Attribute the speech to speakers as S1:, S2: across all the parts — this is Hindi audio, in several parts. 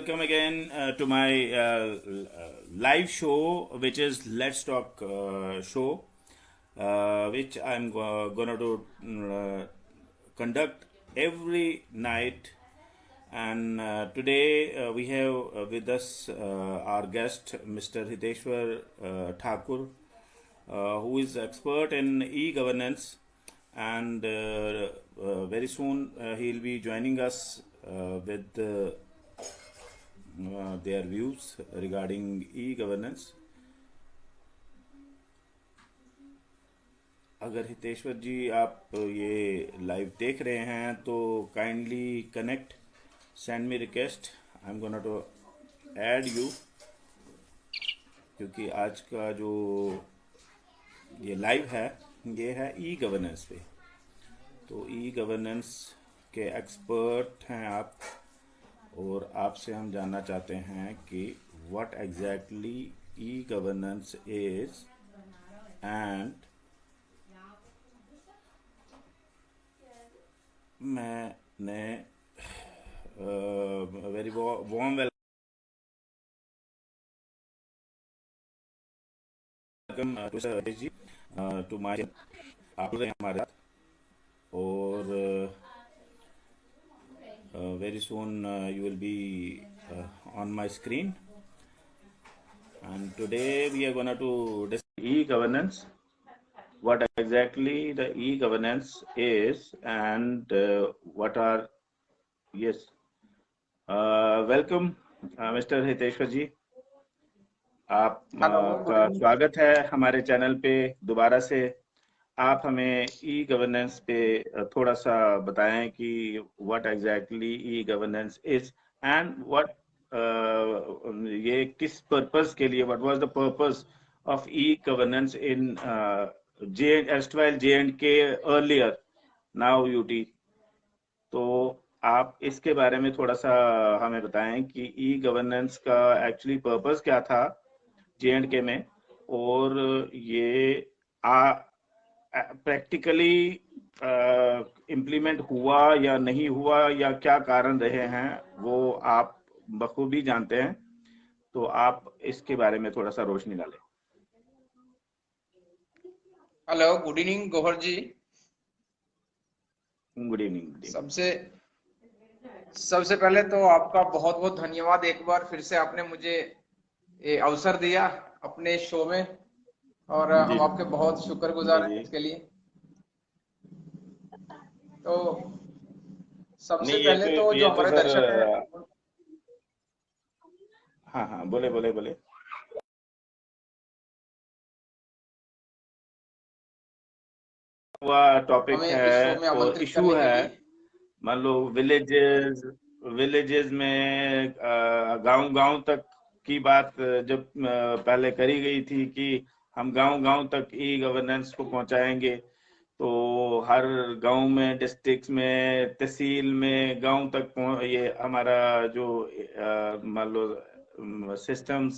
S1: welcome again to my live show, which is Let's Talk show, which I'm gonna do conduct every night. And today we have with us our guest, Mr. Hiteshwar Thakur, who is expert in e-governance, and very soon he'll be joining us with their views regarding e-governance. अगर हितेश्वर जी आप ये लाइव देख रहे हैं तो kindly connect, send me request, I am gonna to add you, क्योंकि आज का जो ये लाइव है ये है ई गवर्नेंस पे। तो ई गवर्नेंस के एक्सपर्ट हैं आप, और आपसे हम जानना चाहते हैं कि what exactly e governance is and मैंने very warm welcome to sir ji to my, आप लोग हमारे साथ, और very soon you will be on my screen, and today we are going to discuss e-governance, what exactly the e-governance is, and what are, yes, welcome Mr. Hiteshwar जी, आप का स्वागत है हमारे चैनल पे दोबारा से। आप हमें ई गवर्नेंस पे थोड़ा सा बताएं कि what exactly e governance is and what ये किस पर्पस के लिए, what was the purpose of e governance in erstwhile J&K earlier, now UT. तो आप इसके बारे में थोड़ा सा हमें बताएं कि ई गवर्नेंस का एक्चुअली पर्पस क्या था J&K में, और ये प्रैक्टिकली इम्प्लीमेंट हुआ या नहीं हुआ, या क्या कारण रहे हैं, वो आप बखूबी जानते हैं। तो आप इसके बारे में थोड़ा सा रोशनी डालें।
S2: Hello, good evening Gauhar ji.
S1: Good evening.
S2: सबसे पहले तो आपका बहुत बहुत धन्यवाद, एक बार फिर से आपने मुझे ये अवसर दिया अपने शो में, और हम आपके बहुत शुक्रगुजार हैं इसके लिए। तो सबसे पहले तो जो हमारे दर्शक हैं,
S1: हाँ बोले हुआ टॉपिक है और इशू है। मान लो विलेजेस में गांव तक की बात जब पहले करी गई थी कि हम गांव तक ई गवर्नेंस को पहुंचाएंगे, तो हर गांव में, डिस्ट्रिक्ट में, तहसील में, गांव तक ये हमारा जो मान लो सिस्टम्स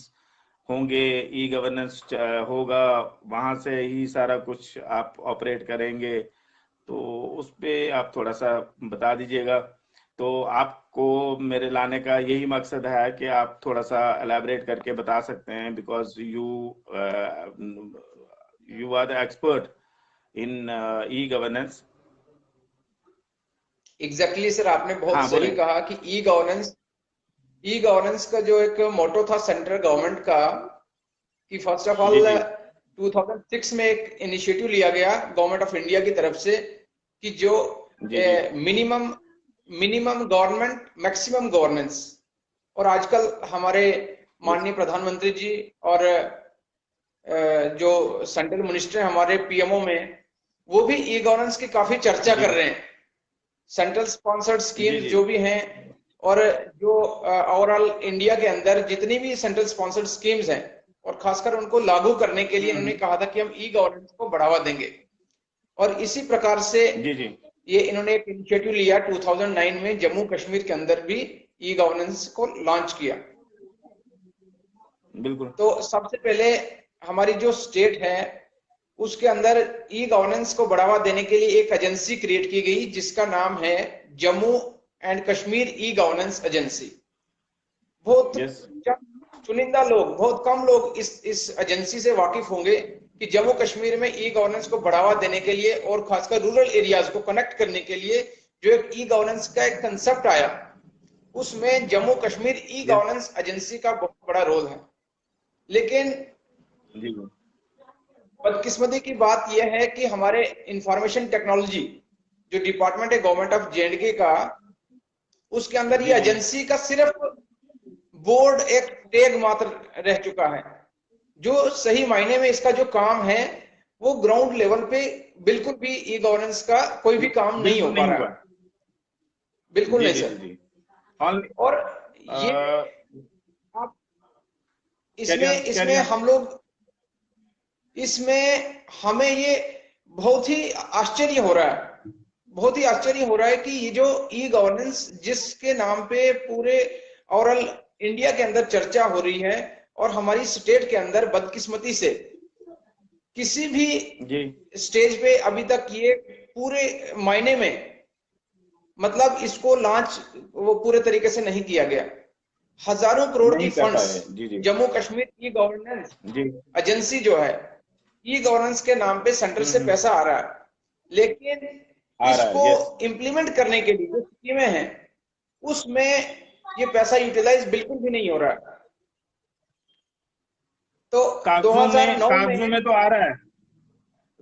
S1: होंगे, ई गवर्नेंस होगा, वहां से ही सारा कुछ आप ऑपरेट करेंगे। तो उस पे आप थोड़ा सा बता दीजिएगा। तो आपको मेरे लाने का यही मकसद है कि आप थोड़ा सा एलैबोरेट करके बता सकते हैं, because you are the expert in e governance.
S2: Exactly sir, आपने बहुत सही कहा कि ई गवर्नेंस का जो एक मोटो था सेंट्रल गवर्नमेंट का, कि फर्स्ट ऑफ ऑल 2006 में एक इनिशिएटिव लिया गया गवर्नमेंट ऑफ इंडिया की तरफ से कि जो मिनिमम गवर्नमेंट मैक्सिमम गवर्नेंस, और आजकल हमारे माननीय प्रधानमंत्री जी और जो सेंट्रल मिनिस्टर हमारे पीएमओ में, वो भी ई गवर्नेंस की काफी चर्चा कर रहे हैं। सेंट्रल स्पॉन्सर्ड स्कीम जो भी हैं, और जो ओवरऑल इंडिया के अंदर जितनी भी सेंट्रल स्पॉन्सर्ड स्कीम्स हैं, और खासकर उनको लागू करने के लिए इन्होंने कहा था कि हम ई गवर्नेंस को बढ़ावा देंगे। और इसी प्रकार से ये इन्होंने एक इनिशिएटिव लिया 2009 में, जम्मू कश्मीर के अंदर भी ई गवर्नेंस को लॉन्च किया।
S1: बिल्कुल।
S2: तो सबसे पहले हमारी जो स्टेट है उसके अंदर ई गवर्नेंस को बढ़ावा देने के लिए एक एजेंसी क्रिएट की गई जिसका नाम है Jammu and Kashmir e governance agency. बहुत
S1: यस
S2: चुनिंदा लोग, बहुत कम लोग इस एजेंसी से वाकिफ होंगे कि जम्मू कश्मीर में ई गवर्नेंस को बढ़ावा देने के लिए और खासकर रूरल एरियाज को कनेक्ट करने के लिए जो एक ई गवर्नेंस का एक कंसेप्ट आया, उसमें Jammu Kashmir e governance agency का बहुत बड़ा रोल है। लेकिन
S1: जी
S2: बदकिस्मती की बात यह है कि हमारे इंफॉर्मेशन टेक्नोलॉजी जो डिपार्टमेंट है गवर्नमेंट ऑफ जेएंडके का, उसके अंदर ये एजेंसी का सिर्फ बोर्ड एक टैग मात्र रह चुका है। जो सही मायने में इसका जो काम है वो ग्राउंड लेवल पे बिल्कुल भी ई गवर्नेंस का कोई भी काम नहीं हो पा रहा है, बिल्कुल नहीं सर। और ये आप इसमें हम लोग, इसमें हमें ये बहुत ही आश्चर्य हो रहा है, बहुत ही आश्चर्य हो रहा है कि ये जो ई गवर्नेंस जिसके नाम पे पूरे ओवरऑल इंडिया के अंदर चर्चा हो रही है और हमारी स्टेट के अंदर बदकिस्मती से किसी भी स्टेज पे अभी तक ये पूरे मायने में मतलब इसको लॉन्च वो पूरे तरीके से नहीं किया गया। हजारों करोड़ की funds Jammu Kashmir e governance agency जो है, ई गवर्नेंस के नाम पे सेंटर से पैसा आ रहा है, लेकिन इसको इम्प्लीमेंट करने के लिए जो स्कीमें हैं उसमें ये पैसा यूटिलाइज बिल्कुल भी नहीं हो रहा है। तो 2009 में
S1: तो आ रहा है,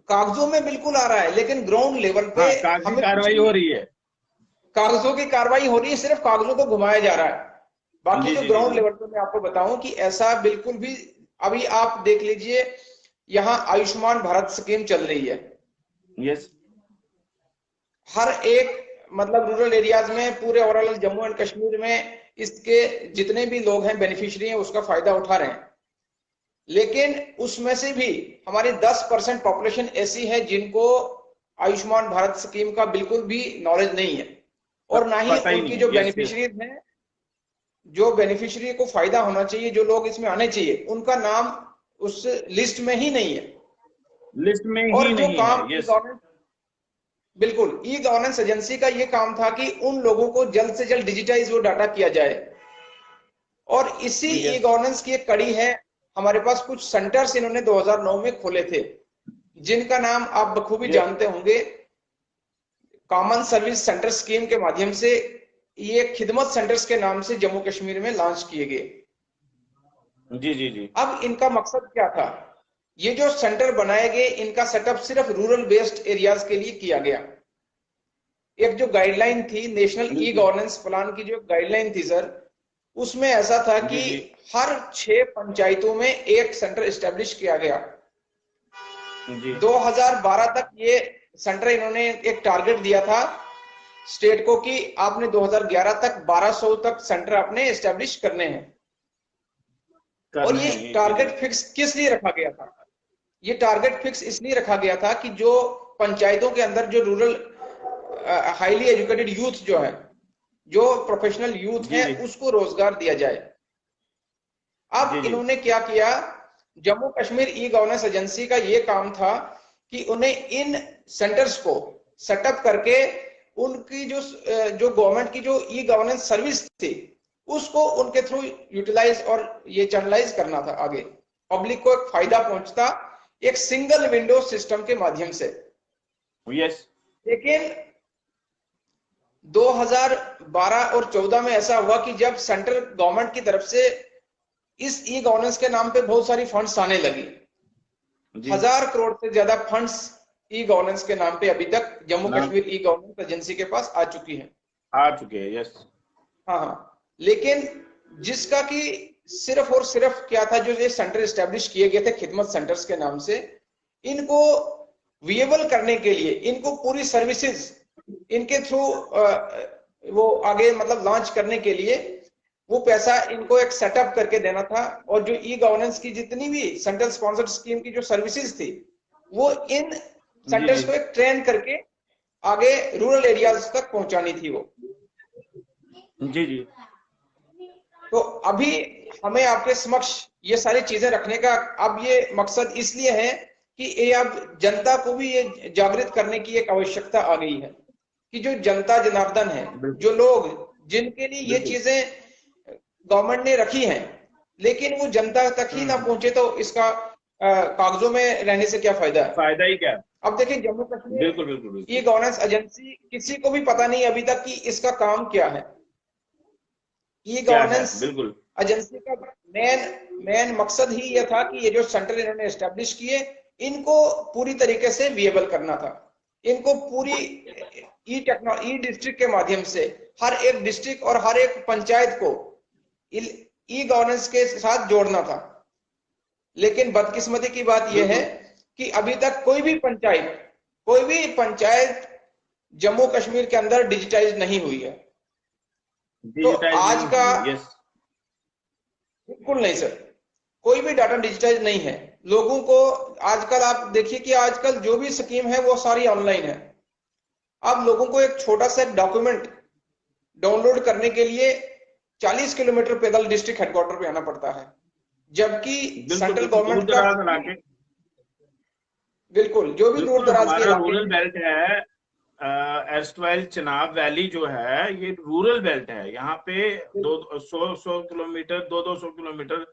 S2: कागजों में बिल्कुल आ रहा है, लेकिन ग्राउंड लेवल पे
S1: हमें कार्रवाई हो रही है,
S2: कागजों की कार्रवाई हो रही है, सिर्फ कागजों को घुमाया जा रहा है। बाकी जो ग्राउंड लेवल पे मैं आपको बताऊं कि ऐसा बिल्कुल भी, अभी आप देख लीजिए यहाँ आयुष्मान भारत स्कीम चल रही है।
S1: यस,
S2: हर एक मतलब रूरल एरियाज में पूरे ओवरऑल जम्मू एंड कश्मीर में इसके जितने भी लोग हैं बेनिफिशियरी हैं उसका फायदा उठा रहे हैं, लेकिन उसमें से भी हमारी 10% पॉपुलेशन ऐसी है जिनको आयुष्मान भारत स्कीम का बिल्कुल भी नॉलेज नहीं है, और ना ही उनकी जो बेनिफिशियरीज हैं, जो बेनिफिशियरी को फायदा होना चाहिए, जो लोग इसमें आने चाहिए, उनका नाम उस लिस्ट में ही नहीं है,
S1: लिस्ट में
S2: और
S1: ही
S2: जो
S1: नहीं
S2: काम
S1: है।
S2: बिल्कुल ई गवर्नेंस एजेंसी का ये काम था कि उन लोगों को जल्द से जल्द डिजिटाइज वो डाटा किया जाए, और इसी ई गवर्नेंस की एक कड़ी है। हमारे पास कुछ सेंटर्स इन्होंने 2009 में खोले थे जिनका नाम आप बखूबी जानते होंगे, कॉमन सर्विस सेंटर स्कीम के माध्यम से ये खिदमत सेंटर्स के नाम से जम्मू कश्मीर में लॉन्च किए गए।
S1: जी।
S2: अब इनका मकसद क्या था? ये जो सेंटर बनाए गए इनका सेटअप सिर्फ रूरल बेस्ड एरियाज के लिए किया गया। एक जो गाइडलाइन थी नेशनल ई गवर्नेंस प्लान की, जो गाइडलाइन थी सर, उसमें ऐसा था कि हर 6 पंचायतों में एक सेंटर एस्टेब्लिश किया गया। 2012 तक ये सेंटर इन्होंने एक टारगेट दिया था स्टेट को कि आपने 2011 तक 1200 तक सेंटर आपने एस्टेब्लिश करने हैं। और ये टारगेट फिक्स किस लिए रखा गया था? ये टारगेट फिक्स इसलिए रखा गया था कि जो पंचायतों के अंदर जो रूरल हाईली एजुकेटेड यूथ जो है, जो प्रोफेशनल यूथ है, उसको रोजगार दिया जाए। अब इन्होंने क्या किया, Jammu Kashmir e governance agency का ये काम था कि उन्हें इन सेंटर्स को सेटअप करके उनकी जो गवर्नमेंट की जो ई गवर्नेंस सर्विस थी उसको उनके थ्रू यूटिलाइज और ये चैनलाइज करना था, आगे पब्लिक को एक फायदा पहुंचता एक सिंगल विंडो सिस्टम के माध्यम से। लेकिन 2012 और 14 में ऐसा हुआ कि जब सेंट्रल गवर्नमेंट की तरफ से इस ई गवर्नेंस के नाम पे बहुत सारी फंड्स आने लगी, 1000 करोड़ से ज्यादा फंड्स ई गवर्नेंस के नाम पे अभी तक Jammu Kashmir e governance agency के पास आ चुके हैं।
S1: यस,
S2: हाँ। लेकिन जिसका कि सिर्फ और सिर्फ क्या था, जो ये सेंटर एस्टेब्लिश किए गए थे खिदमत सेंटर्स के नाम से, इनको विएबल करने के लिए, इनको पूरी सर्विसेज इनके थ्रू वो आगे मतलब लॉन्च करने के लिए वो पैसा इनको एक सेटअप करके देना था, और जो ई गवर्नेंस की जितनी भी सेंट्रल स्पॉन्सर्ड स्कीम की जो सर्विसेज थी वो इन सेंटर्स को एक ट्रेन करके आगे रूरल एरियाज तक पहुंचानी थी वो।
S1: जी।
S2: तो अभी हमें आपके समक्ष ये सारी चीजें रखने का अब ये मकसद इसलिए है कि ये अब जनता को भी ये जागृत करने की एक आवश्यकता आ गई है कि जो जनता जनार्दन है, जो लोग जिनके लिए ये चीजें गवर्नमेंट ने रखी हैं, लेकिन वो जनता तक ही ना पहुंचे तो इसका कागजों में रहने से क्या फायदा है?
S1: फायदा ही क्या?
S2: अब देखिए जम्मू कश्मीर
S1: बिल्कुल बिल्कुल बिल्कुल।
S2: ई गवर्नेंस एजेंसी, किसी को भी पता नहीं अभी तक कि इसका काम क्या है। ई
S1: क्या है
S2: गवर्नेंस
S1: बिल्कुल।
S2: एजेंसी का मेन मकसद ही यह था कि ये जो सेंटर इन्होंने एस्टेब्लिश किए, इनको पूरी तरीके से विएबल करना था। इनको पूरी ई डिस्ट्रिक्ट के माध्यम से हर एक डिस्ट्रिक्ट और हर एक पंचायत को ई गवर्नेंस के साथ जोड़ना था। लेकिन बदकिस्मती की बात यह है कि अभी तक कोई भी पंचायत जम्मू कश्मीर के अंदर डिजिटाइज नहीं हुई है। तो आज का बिल्कुल नहीं सर, कोई भी डाटा डिजिटाइज नहीं है। लोगों को आजकल आप देखिए कि आजकल जो भी स्कीम है वो सारी ऑनलाइन है। अब लोगों को एक छोटा सा डॉक्यूमेंट डाउनलोड करने के लिए 40 किलोमीटर पैदल डिस्ट्रिक्ट हेडक्वार्टर पे आना पड़ता है, जबकि सेंट्रल गवर्नमेंट का बिल्कुल जो भी दूर दराज के इलाके
S1: रूरल बेल्ट है, एर्स्टवाइल चिनाब वैली जो है ये रूरल बेल्ट है। यहाँ पे 100 किलोमीटर 200 किलोमीटर,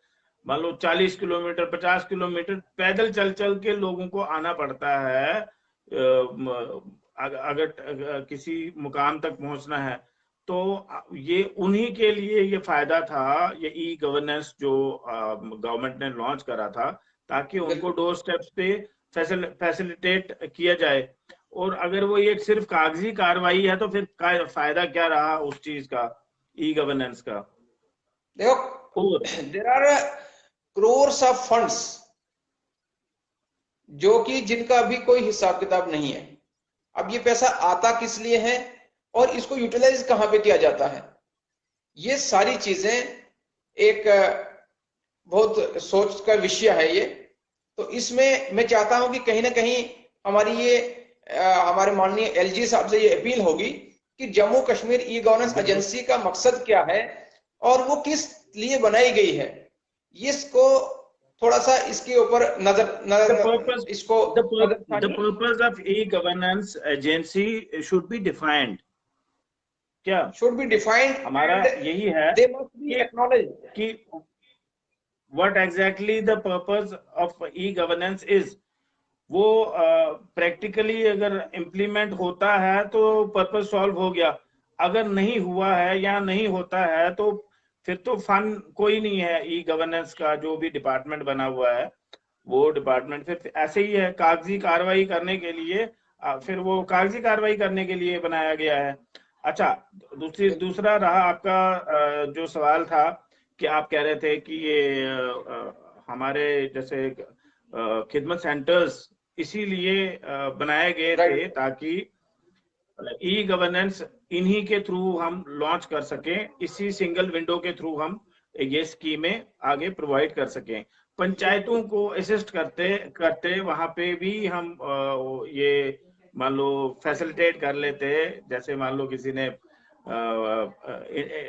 S1: मान लो 40 किलोमीटर 50 किलोमीटर पैदल चल चल के लोगों को आना पड़ता है अगर किसी मुकाम तक पहुंचना है। तो ये उन्हीं के लिए ये फायदा था, ये ई गवर्नेंस जो गवर्नमेंट ने लॉन्च करा था, ताकि उनको डोर स्टेप्स पे फैसिलिटेट किया जाए। और अगर वो एक सिर्फ कागजी कार्रवाई है तो फिर फायदा क्या रहा उस चीज का, ई गवर्नेंस का?
S2: देखो there are crores of funds जो कि जिनका अभी कोई हिसाब किताब नहीं है। अब ये पैसा आता किस लिए है और इसको यूटिलाइज कहां पे किया जाता है, ये सारी चीजें एक बहुत सोच का विषय है ये। तो इसमें मैं चाहता हूं कि कहीं ना कहीं हमारी ये हमारे माननीय एलजी साहब से ये अपील होगी कि Jammu Kashmir e governance agency का मकसद क्या है और वो किस लिए बनाई गई है, इसको थोड़ा सा इसके ऊपर इसको
S1: the purpose of e-governance agency should be defined। क्या
S2: should be defined?
S1: हमारा यही है
S2: they must be acknowledged
S1: कि what exactly the purpose of e-governance is। वो प्रैक्टिकली अगर इम्प्लीमेंट होता है तो पर्पस सॉल्व हो गया, अगर नहीं हुआ है या नहीं होता है तो फिर तो फन कोई नहीं है। ई गवर्नेंस का जो भी डिपार्टमेंट बना हुआ है वो डिपार्टमेंट फिर ऐसे ही है, कागजी कार्रवाई करने के लिए, फिर वो कागजी कार्रवाई करने के लिए बनाया गया है। अच्छा, दूसरा रहा आपका जो सवाल था कि आप कह रहे थे कि ये हमारे जैसे खिदमत सेंटर्स इसीलिए बनाए गए थे ताकि ई गवर्नेंस इन्हीं के थ्रू हम लॉन्च कर सकें, इसी सिंगल विंडो के थ्रू हम ये स्कीमें आगे प्रोवाइड कर सकें। पंचायतों को असिस्ट करते करते वहां पे भी हम ये मान लो फैसिलिटेट कर लेते, जैसे मान लो किसी ने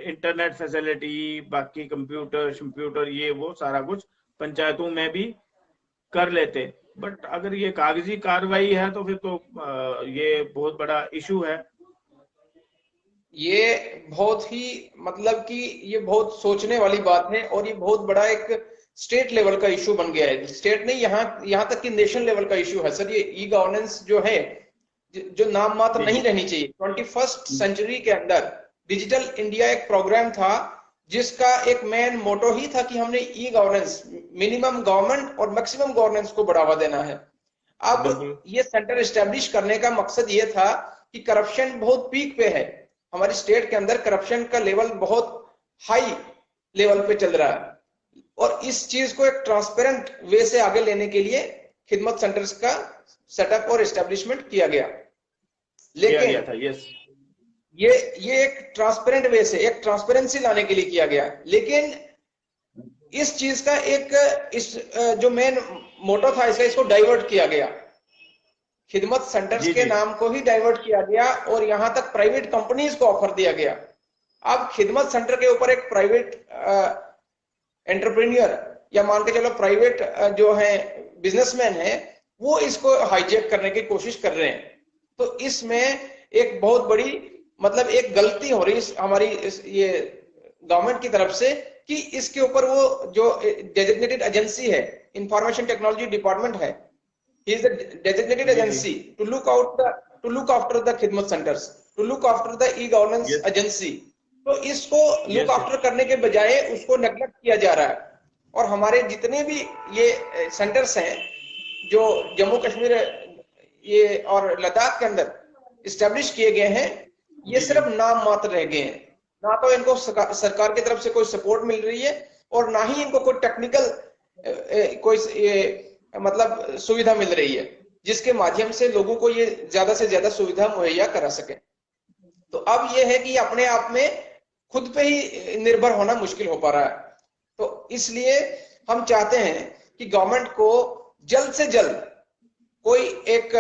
S1: इंटरनेट फैसिलिटी, बाकी कंप्यूटर ये वो सारा कुछ पंचायतों में भी कर लेते। बट अगर ये कागजी कार्रवाई है तो फिर तो ये बहुत बड़ा इशू है।
S2: ये बहुत ही मतलब कि ये बहुत सोचने वाली बात है और ये बहुत बड़ा एक स्टेट लेवल का इशू बन गया है। स्टेट नहीं, यहाँ तक कि नेशनल लेवल का इशू है सर। ये ई गवर्नेंस जो है, जो नाम मात्र नहीं रहनी चाहिए। 21st सेंचुरी के अंदर डिजिटल इंडिया एक प्रोग्राम था जिसका एक मेन मोटो ही था कि हमने ई गवर्नेंस, मिनिमम गवर्नमेंट और मैक्सिमम गवर्नेंस को बढ़ावा देना है। अब ये सेंटर एस्टेब्लिश करने का मकसद ये था कि करप्शन बहुत पीक पे है हमारी स्टेट के अंदर, करप्शन का लेवल बहुत हाई लेवल पे चल रहा है, और इस चीज को एक ट्रांसपेरेंट वे से आगे लेने के लिए खिदमत सेंटर्स का सेटअप और एस्टेब्लिशमेंट किया गया। लेकिन ये एक ट्रांसपेरेंट वे से, एक ट्रांसपेरेंसी लाने के लिए किया गया। लेकिन इस चीज का इस जो मेन मोटो था इसका, इसको डाइवर्ट किया गया। खिदमत सेंटर्स के नाम को ही डाइवर्ट किया गया और यहां तक प्राइवेट कंपनीज को ऑफर दिया गया। अब खिदमत सेंटर के ऊपर एक प्राइवेट एंटरप्रेन्योर या मान के चलो प्राइवेट जो है बिजनेसमैन है, वो इसको हाईजैक करने की कोशिश कर रहे हैं। तो इसमें एक बहुत बड़ी मतलब एक गलती हो रही हमारी ये गवर्नमेंट की तरफ से कि इसके ऊपर वो जो डेजिग्नेटेड एजेंसी है, इंफॉर्मेशन टेक्नोलॉजी डिपार्टमेंट है, he is the designated
S1: जी जी
S2: agency to look after the khidmat centers, to look after the e-governance
S1: yes
S2: agency. तो इसको लुक
S1: यस
S2: आफ्टर करने के बजाय उसको नेग्लेक्ट किया जा रहा है। और हमारे जितने भी ये सेंटर्स हैं जो जम्मू कश्मीर ये और लद्दाख के अंदर इस्टेब्लिश किए गए हैं, ये
S1: जी जी
S2: सिर्फ नाम मात्र रह गए हैं। ना तो इनको सरकार की तरफ से कोई सपोर्ट मिल रही है और ना ही इनको कोई टेक्निकल कोई मतलब सुविधा मिल रही है जिसके माध्यम से लोगों को ये ज्यादा से ज्यादा सुविधा मुहैया करा सके। तो अब ये है कि अपने आप में खुद पे ही निर्भर होना मुश्किल हो पा रहा है। तो इसलिए हम चाहते हैं कि गवर्नमेंट को जल्द से जल्द कोई एक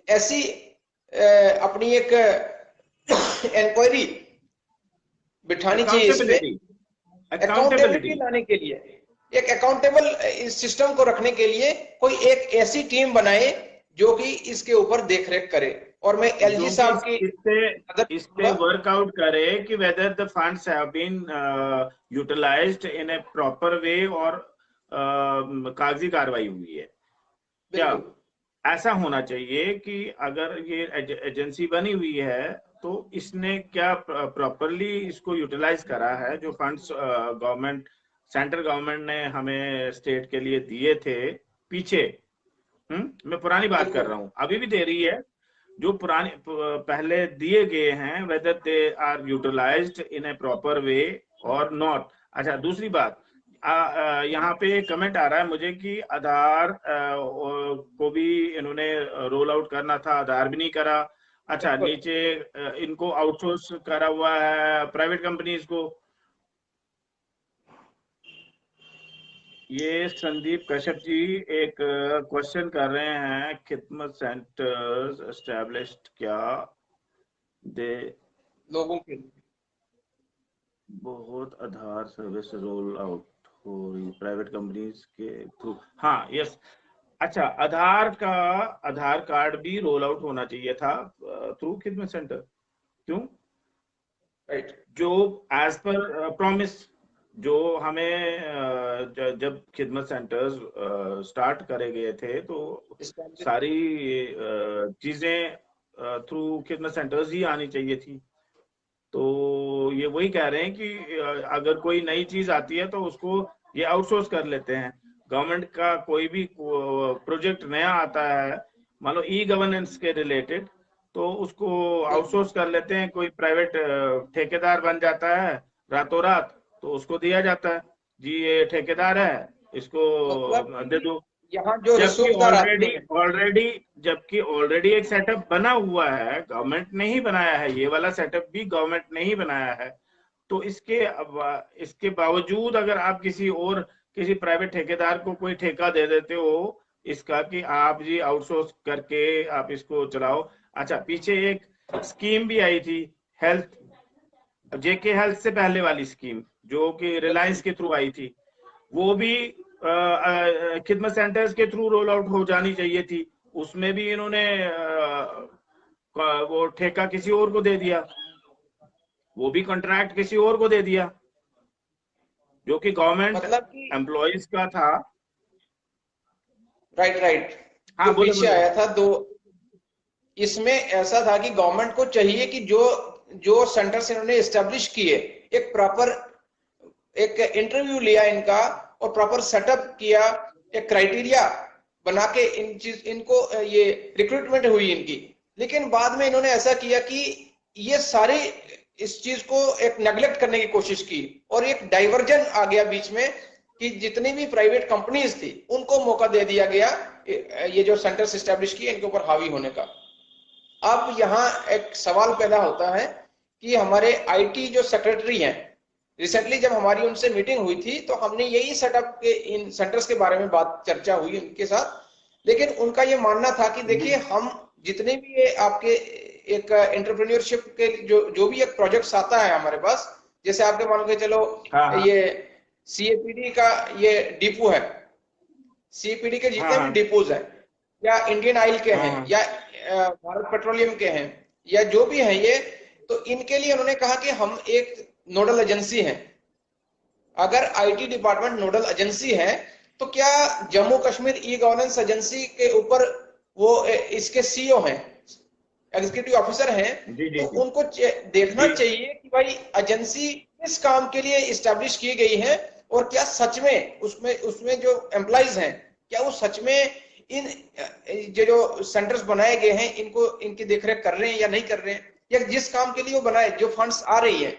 S2: ऐसी अपनी एक इंक्वायरी बिठानी चाहिए इसमें, अकाउंटेबिलिटी लाने के लिए, एक अकाउंटेबल सिस्टम को रखने के लिए कोई एक ऐसी टीम बनाए जो कि इसके ऊपर देखरेख करे। और मैं एलजी साहब की
S1: इस पे वर्कआउट करे कि whether the funds have been utilized in a proper way और कागजी कार्रवाई हुई है क्या। ऐसा होना चाहिए कि अगर ये एजेंसी बनी हुई है तो इसने क्या प्रॉपरली इसको यूटिलाइज करा है, जो फंड्स गवर्नमेंट सेंट्रल गवर्नमेंट ने हमें स्टेट के लिए दिए थे पीछे। मैं पुरानी बात कर रहा हूँ, अभी भी दे रही है, जो पुराने पहले दिए गए हैं whether they are utilized in a proper way और नॉट। अच्छा दूसरी बात, यहाँ पे कमेंट आ रहा है मुझे कि आधार को भी इन्होंने रोल आउट करना था, आधार भी नहीं करा। अच्छा नीचे इनको आउटसोर्स करा हुआ है प्राइवेट कंपनीज को। ये संदीप कश्यप जी एक क्वेश्चन कर रहे हैं, खिदमत सेंटर्स एस्टैब्लिश्ड क्या दे
S2: लोगों के
S1: बहुत आधार सर्विस रोल आउट हो रही प्राइवेट कंपनीज के थ्रू। हाँ यस, अच्छा आधार कार्ड भी रोल आउट होना चाहिए था थ्रू खिदमत सेंटर। क्यों?
S2: राइट,
S1: जो एज पर प्रॉमिस जो हमें जब खिदमत सेंटर्स स्टार्ट करे गए थे तो सारी चीजें थ्रू खिदमत सेंटर्स ही आनी चाहिए थी। तो ये वही कह रहे हैं कि अगर कोई नई चीज आती है तो उसको ये आउटसोर्स कर लेते हैं। गवर्नमेंट का कोई भी प्रोजेक्ट नया आता है, मान लो ई गवर्नेंस के रिलेटेड, तो उसको आउटसोर्स कर लेते हैं, कोई प्राइवेट ठेकेदार बन जाता है रातों रात, तो उसको दिया जाता है जी ये ठेकेदार है इसको
S2: मतलब
S1: दे दो।
S2: यहाँ जो
S1: जबकि ऑलरेडी एक सेटअप बना हुआ है, गवर्नमेंट ने ही बनाया है, ये वाला सेटअप भी गवर्नमेंट ने ही बनाया है। तो इसके बावजूद अगर आप किसी प्राइवेट ठेकेदार को कोई ठेका दे देते हो इसका कि आप जी आउटसोर्स करके आप इसको चलाओ। अच्छा पीछे एक स्कीम भी आई थी हेल्थ, जेके हेल्थ से पहले वाली स्कीम जो कि रिलायंस के थ्रू आई थी, वो भी खिदमत सेंटर्स के थ्रू रोल आउट हो जानी चाहिए थी। उसमें भी इन्होंने वो ठेका किसी और को दे दिया, वो भी कॉन्ट्रैक्ट किसी और को दे दिया जो कि गवर्नमेंट
S2: मतलब
S1: एम्प्लॉइज का था।
S2: राइट
S1: हाँ
S2: तो पीछे आया था दो, इसमें ऐसा था कि गवर्नमेंट को चाहिए कि जो सेंटर्स इन्होंने एस्टेब्लिश किए, एक प्रॉपर एक इंटरव्यू लिया इनका और प्रॉपर सेटअप किया, एक क्राइटेरिया बना के इनको ये रिक्रूटमेंट हुई इनकी। लेकिन बाद में इन्होंने ऐसा किया कि ये सारी इस चीज को एक नेग्लेक्ट करने की कोशिश की और एक डाइवर्जन आ गया बीच में कि जितनी भी प्राइवेट कंपनीज थी उनको मौका दे दिया गया ये जो सेंटर्स एस्टेब्लिश किए इनके ऊपर हावी होने का। अब यहाँ एक सवाल पैदा होता है कि हमारे आईटी जो सेक्रेटरी हैं, रिसेंटली जब हमारी उनसे मीटिंग हुई थी तो हमने यही सेटअप के इन सेंटर्स के बारे में बात चर्चा हुई उनके साथ। लेकिन उनका ये मानना था कि देखिए हम जितने भी ये आपके एक एंटरप्रेन्योरशिप के जो भी एक प्रोजेक्ट्स आता है हमारे पास, जैसे आपके मान के चलो ये सीएपीडी का ये डिपो है, सीएपीडी के जितने भी डिपोज हैं या इंडियन ऑयल के हैं या भारत पेट्रोलियम के हैं या जो भी हैं ये, तो इनके लिए उन्होंने कहा कि हम एक नोडल एजेंसी हैं अगर आईटी डिपार्टमेंट नोडल एजेंसी है तो क्या Jammu Kashmir e governance agency के ऊपर वो इसके सीईओ हैं, एग्जीक्यूटिव ऑफिसर हैं,
S1: जी जी
S2: तो
S1: जी
S2: उनको देखना
S1: जी।
S2: चाहिए कि भाई एजेंसी किस काम के लिए इस्टेब्लिश की गई है और क्या सच में उसमें उसमें जो एम्प्लॉइज हैं क्या वो सच में इन जो सेंटर्स बनाए गए हैं इनको इनकी देखरेख कर रहे हैं या नहीं कर रहे हैं, या जिस काम के लिए वो बनाए जो फंड्स आ रही है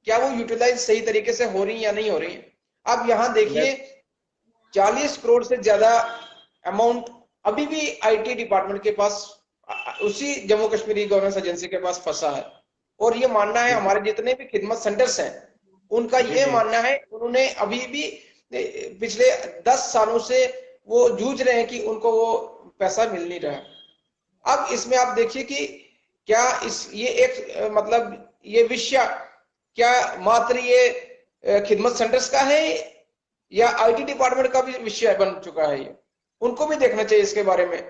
S2: क्या वो यूटिलाइज सही तरीके से हो रही है या नहीं हो रही है। अब यहाँ देखिए 40 करोड़ से ज्यादा अमाउंट अभी भी आईटी डिपार्टमेंट के पास, उसी जम्मू कश्मीर गवर्नेंस एजेंसी के पास फंसा है। और ये मानना है हमारे जितने भी खिदमत सेंटर्स हैं उनका
S1: जी
S2: ये
S1: जी।
S2: मानना है, उन्होंने अभी भी पिछले 10 सालों से वो जूझ रहे हैं कि उनको वो पैसा मिल नहीं रहा। अब इसमें आप देखिए कि क्या इस ये एक मतलब ये विषय क्या मात्र ये खिदमत सेंटर्स का है या आईटी डिपार्टमेंट का भी विषय बन चुका है, ये उनको भी देखना चाहिए इसके बारे में।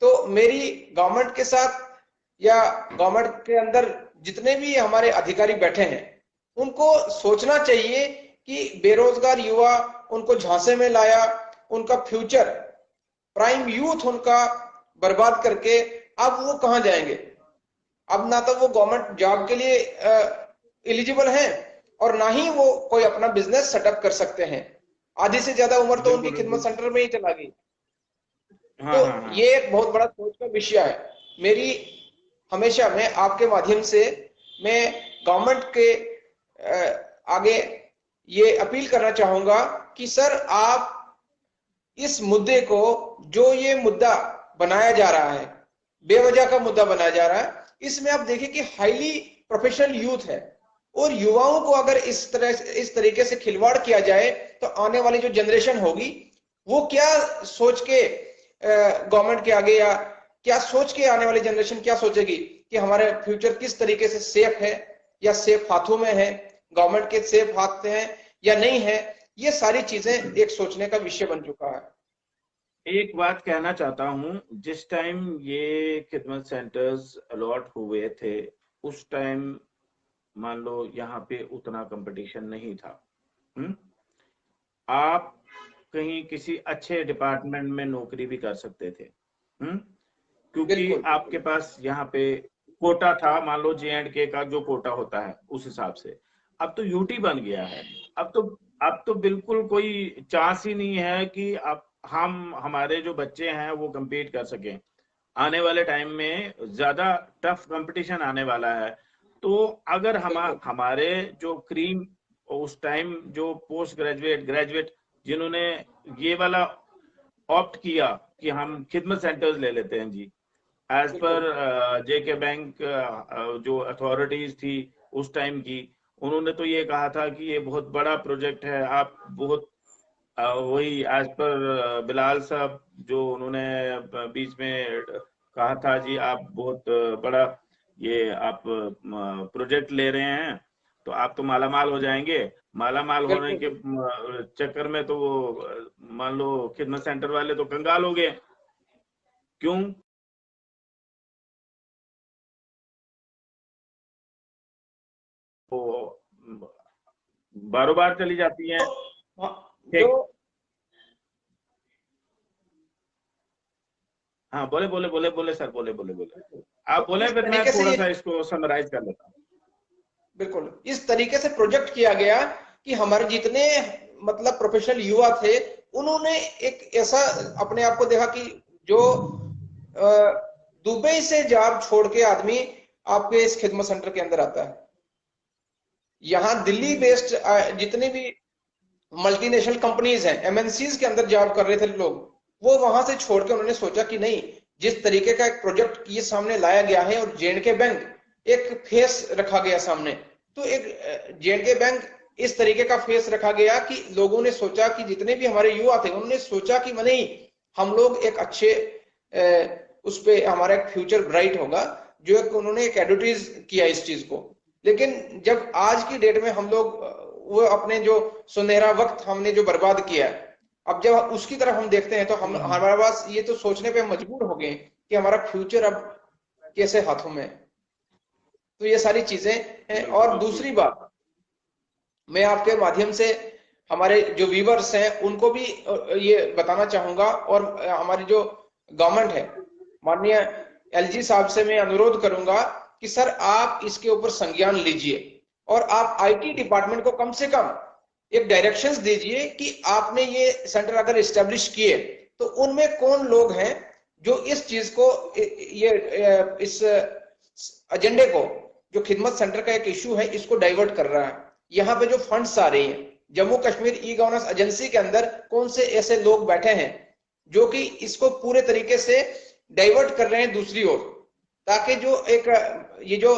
S2: तो मेरी गवर्नमेंट के साथ या गवर्नमेंट के अंदर जितने भी हमारे अधिकारी बैठे हैं उनको सोचना चाहिए कि बेरोजगार युवा उनको झांसे में लाया, उनका फ्यूचर प्राइम यूथ उनका बर्बाद करके अब वो कहां जाएंगे। अब ना तो वो गवर्नमेंट जॉब के लिए एलिजिबल हैं और ना ही वो कोई अपना बिजनेस सेटअप कर सकते हैं। आधी से ज्यादा उम्र तो उनकी
S1: बिल्कुल
S2: खिदमत
S1: बिल्कुल।
S2: सेंटर में ही चला गई।
S1: हाँ
S2: तो
S1: हाँ हाँ।
S2: ये एक बहुत बड़ा सोच का विषय है। मेरी हमेशा मैं आपके माध्यम से मैं गवर्नमेंट के आगे ये अपील करना चाहूंगा कि सर आप इस मुद्दे को, जो ये मुद्दा बनाया जा रहा है, बेवजह का मुद्दा बनाया जा रहा है, इसमें आप देखिए कि हाईली प्रोफेशनल यूथ है और युवाओं को अगर इस तरीके से खिलवाड़ किया जाए तो आने वाली जो जनरेशन होगी वो क्या सोच के गवर्नमेंट के आगे, या क्या सोच के आने वाली जनरेशन क्या सोचेगी कि हमारे फ्यूचर किस तरीके से सेफ है या सेफ हाथों में है, गवर्नमेंट के सेफ हाथ में है या नहीं है। ये सारी चीजें एक सोचने का विषय बन चुका है।
S1: एक बात कहना चाहता हूं, जिस टाइम ये खिदमत सेंटर्स अलॉट हुए थे उस टाइम मान लो यहाँ पे उतना कंपटीशन नहीं था। आप कहीं किसी अच्छे डिपार्टमेंट में नौकरी भी कर सकते थे, क्योंकि
S2: बिल्कुल
S1: आपके पास यहाँ पे कोटा था, मान लो J&K का जो कोटा होता है उस हिसाब से। अब तो यूटी बन गया है, अब तो बिल्कुल कोई चांस ही नहीं है कि अब हम हमारे जो बच्चे हैं वो compete कर सकें। आने वाले टाइम में ज्यादा टफ कंपटीशन आने वाला है। तो अगर हमारे जो क्रीम उस टाइम जो पोस्ट ग्रेजुएट ग्रेजुएट जिन्होंने ये वाला ऑप्ट किया कि हम खिदमत सेंटर्स ले लेते हैं जी, एज पर जेके बैंक जो अथॉरिटीज थी उस टाइम की, उन्होंने तो ये कहा था कि ये बहुत बड़ा प्रोजेक्ट है, आप बहुत वही एज पर बिलाल साहब जो उन्होंने बीच में कहा था जी आप बहुत बड़ा ये आप प्रोजेक्ट ले रहे हैं तो आप तो माला माल हो जाएंगे। माला माल होने
S2: बिल्कुल
S1: के चक्कर में तो वो मान लो खिदमत सेंटर वाले तो कंगाल हो गए। क्यों? वो बारों बार चली जाती हैं।
S2: जो
S1: ठीक। हाँ बोले बोले बोले बोले सर, बोले बोले बोले आप
S2: तो
S1: बोले,
S2: इस
S1: फिर मैं
S2: तरीके से
S1: थोड़ा
S2: ये
S1: सा इसको समराइज कर लेता हूँ।
S2: बिल्कुल इस तरीके से प्रोजेक्ट किया गया कि हमारे जितने मतलब प्रोफेशनल युवा थे उन्होंने एक ऐसा अपने आप को देखा कि जो दुबई से जॉब छोड़ के आदमी आपके इस खिदमत सेंटर के अंदर आता है। यहाँ दिल्ली बेस्ड जितने भी मल्टीनेशनल कंपनीज हैं, एमएनसीज के अंदर जॉब कर रहे थे लोग, वो वहां से छोड़ के उन्होंने सोचा कि नहीं, जिस तरीके का एक प्रोजेक्ट ये सामने लाया गया है और J&K बैंक एक फेस रखा गया सामने, तो एक J&K बैंक इस तरीके का फेस रखा गया कि लोगों ने सोचा कि जितने भी हमारे युवा थे उन्होंने सोचा कि नहीं, हम लोग एक अच्छे उस पे हमारा एक फ्यूचर ब्राइट होगा, जो एक उन्होंने एक एडवर्टाइज किया इस चीज को। लेकिन जब आज की डेट में हम लोग वो अपने जो सुनहरा वक्त हमने जो बर्बाद किया है, अब जब उसकी तरफ हम देखते हैं तो हम हमारे पास ये तो सोचने पे मजबूर हो गए कि हमारा फ्यूचर अब कैसे हाथों में। तो ये सारी चीजें हैं। और दूसरी बात मैं आपके माध्यम से हमारे जो व्यूवर्स हैं उनको भी ये बताना चाहूंगा, और हमारी जो गवर्नमेंट है, माननीय एलजी साहब से मैं अनुरोध करूंगा कि सर आप इसके ऊपर संज्ञान लीजिए और आप आईटी डिपार्टमेंट को कम से कम एक डायरेक्शंस दीजिए कि आपने ये सेंटर अगर इस्टेब्लिश किए तो उनमें कौन लोग हैं जो इस चीज को, ये इस एजेंडे को, जो खिदमत सेंटर का एक इश्यू है, इसको डाइवर्ट कर रहा है। यहाँ पे जो फंड्स आ रही हैं, Jammu Kashmir e governance agency के अंदर कौन से ऐसे लोग बैठे हैं जो कि इसको पूरे तरीके से डाइवर्ट कर रहे हैं दूसरी ओर, ताकि जो एक ये जो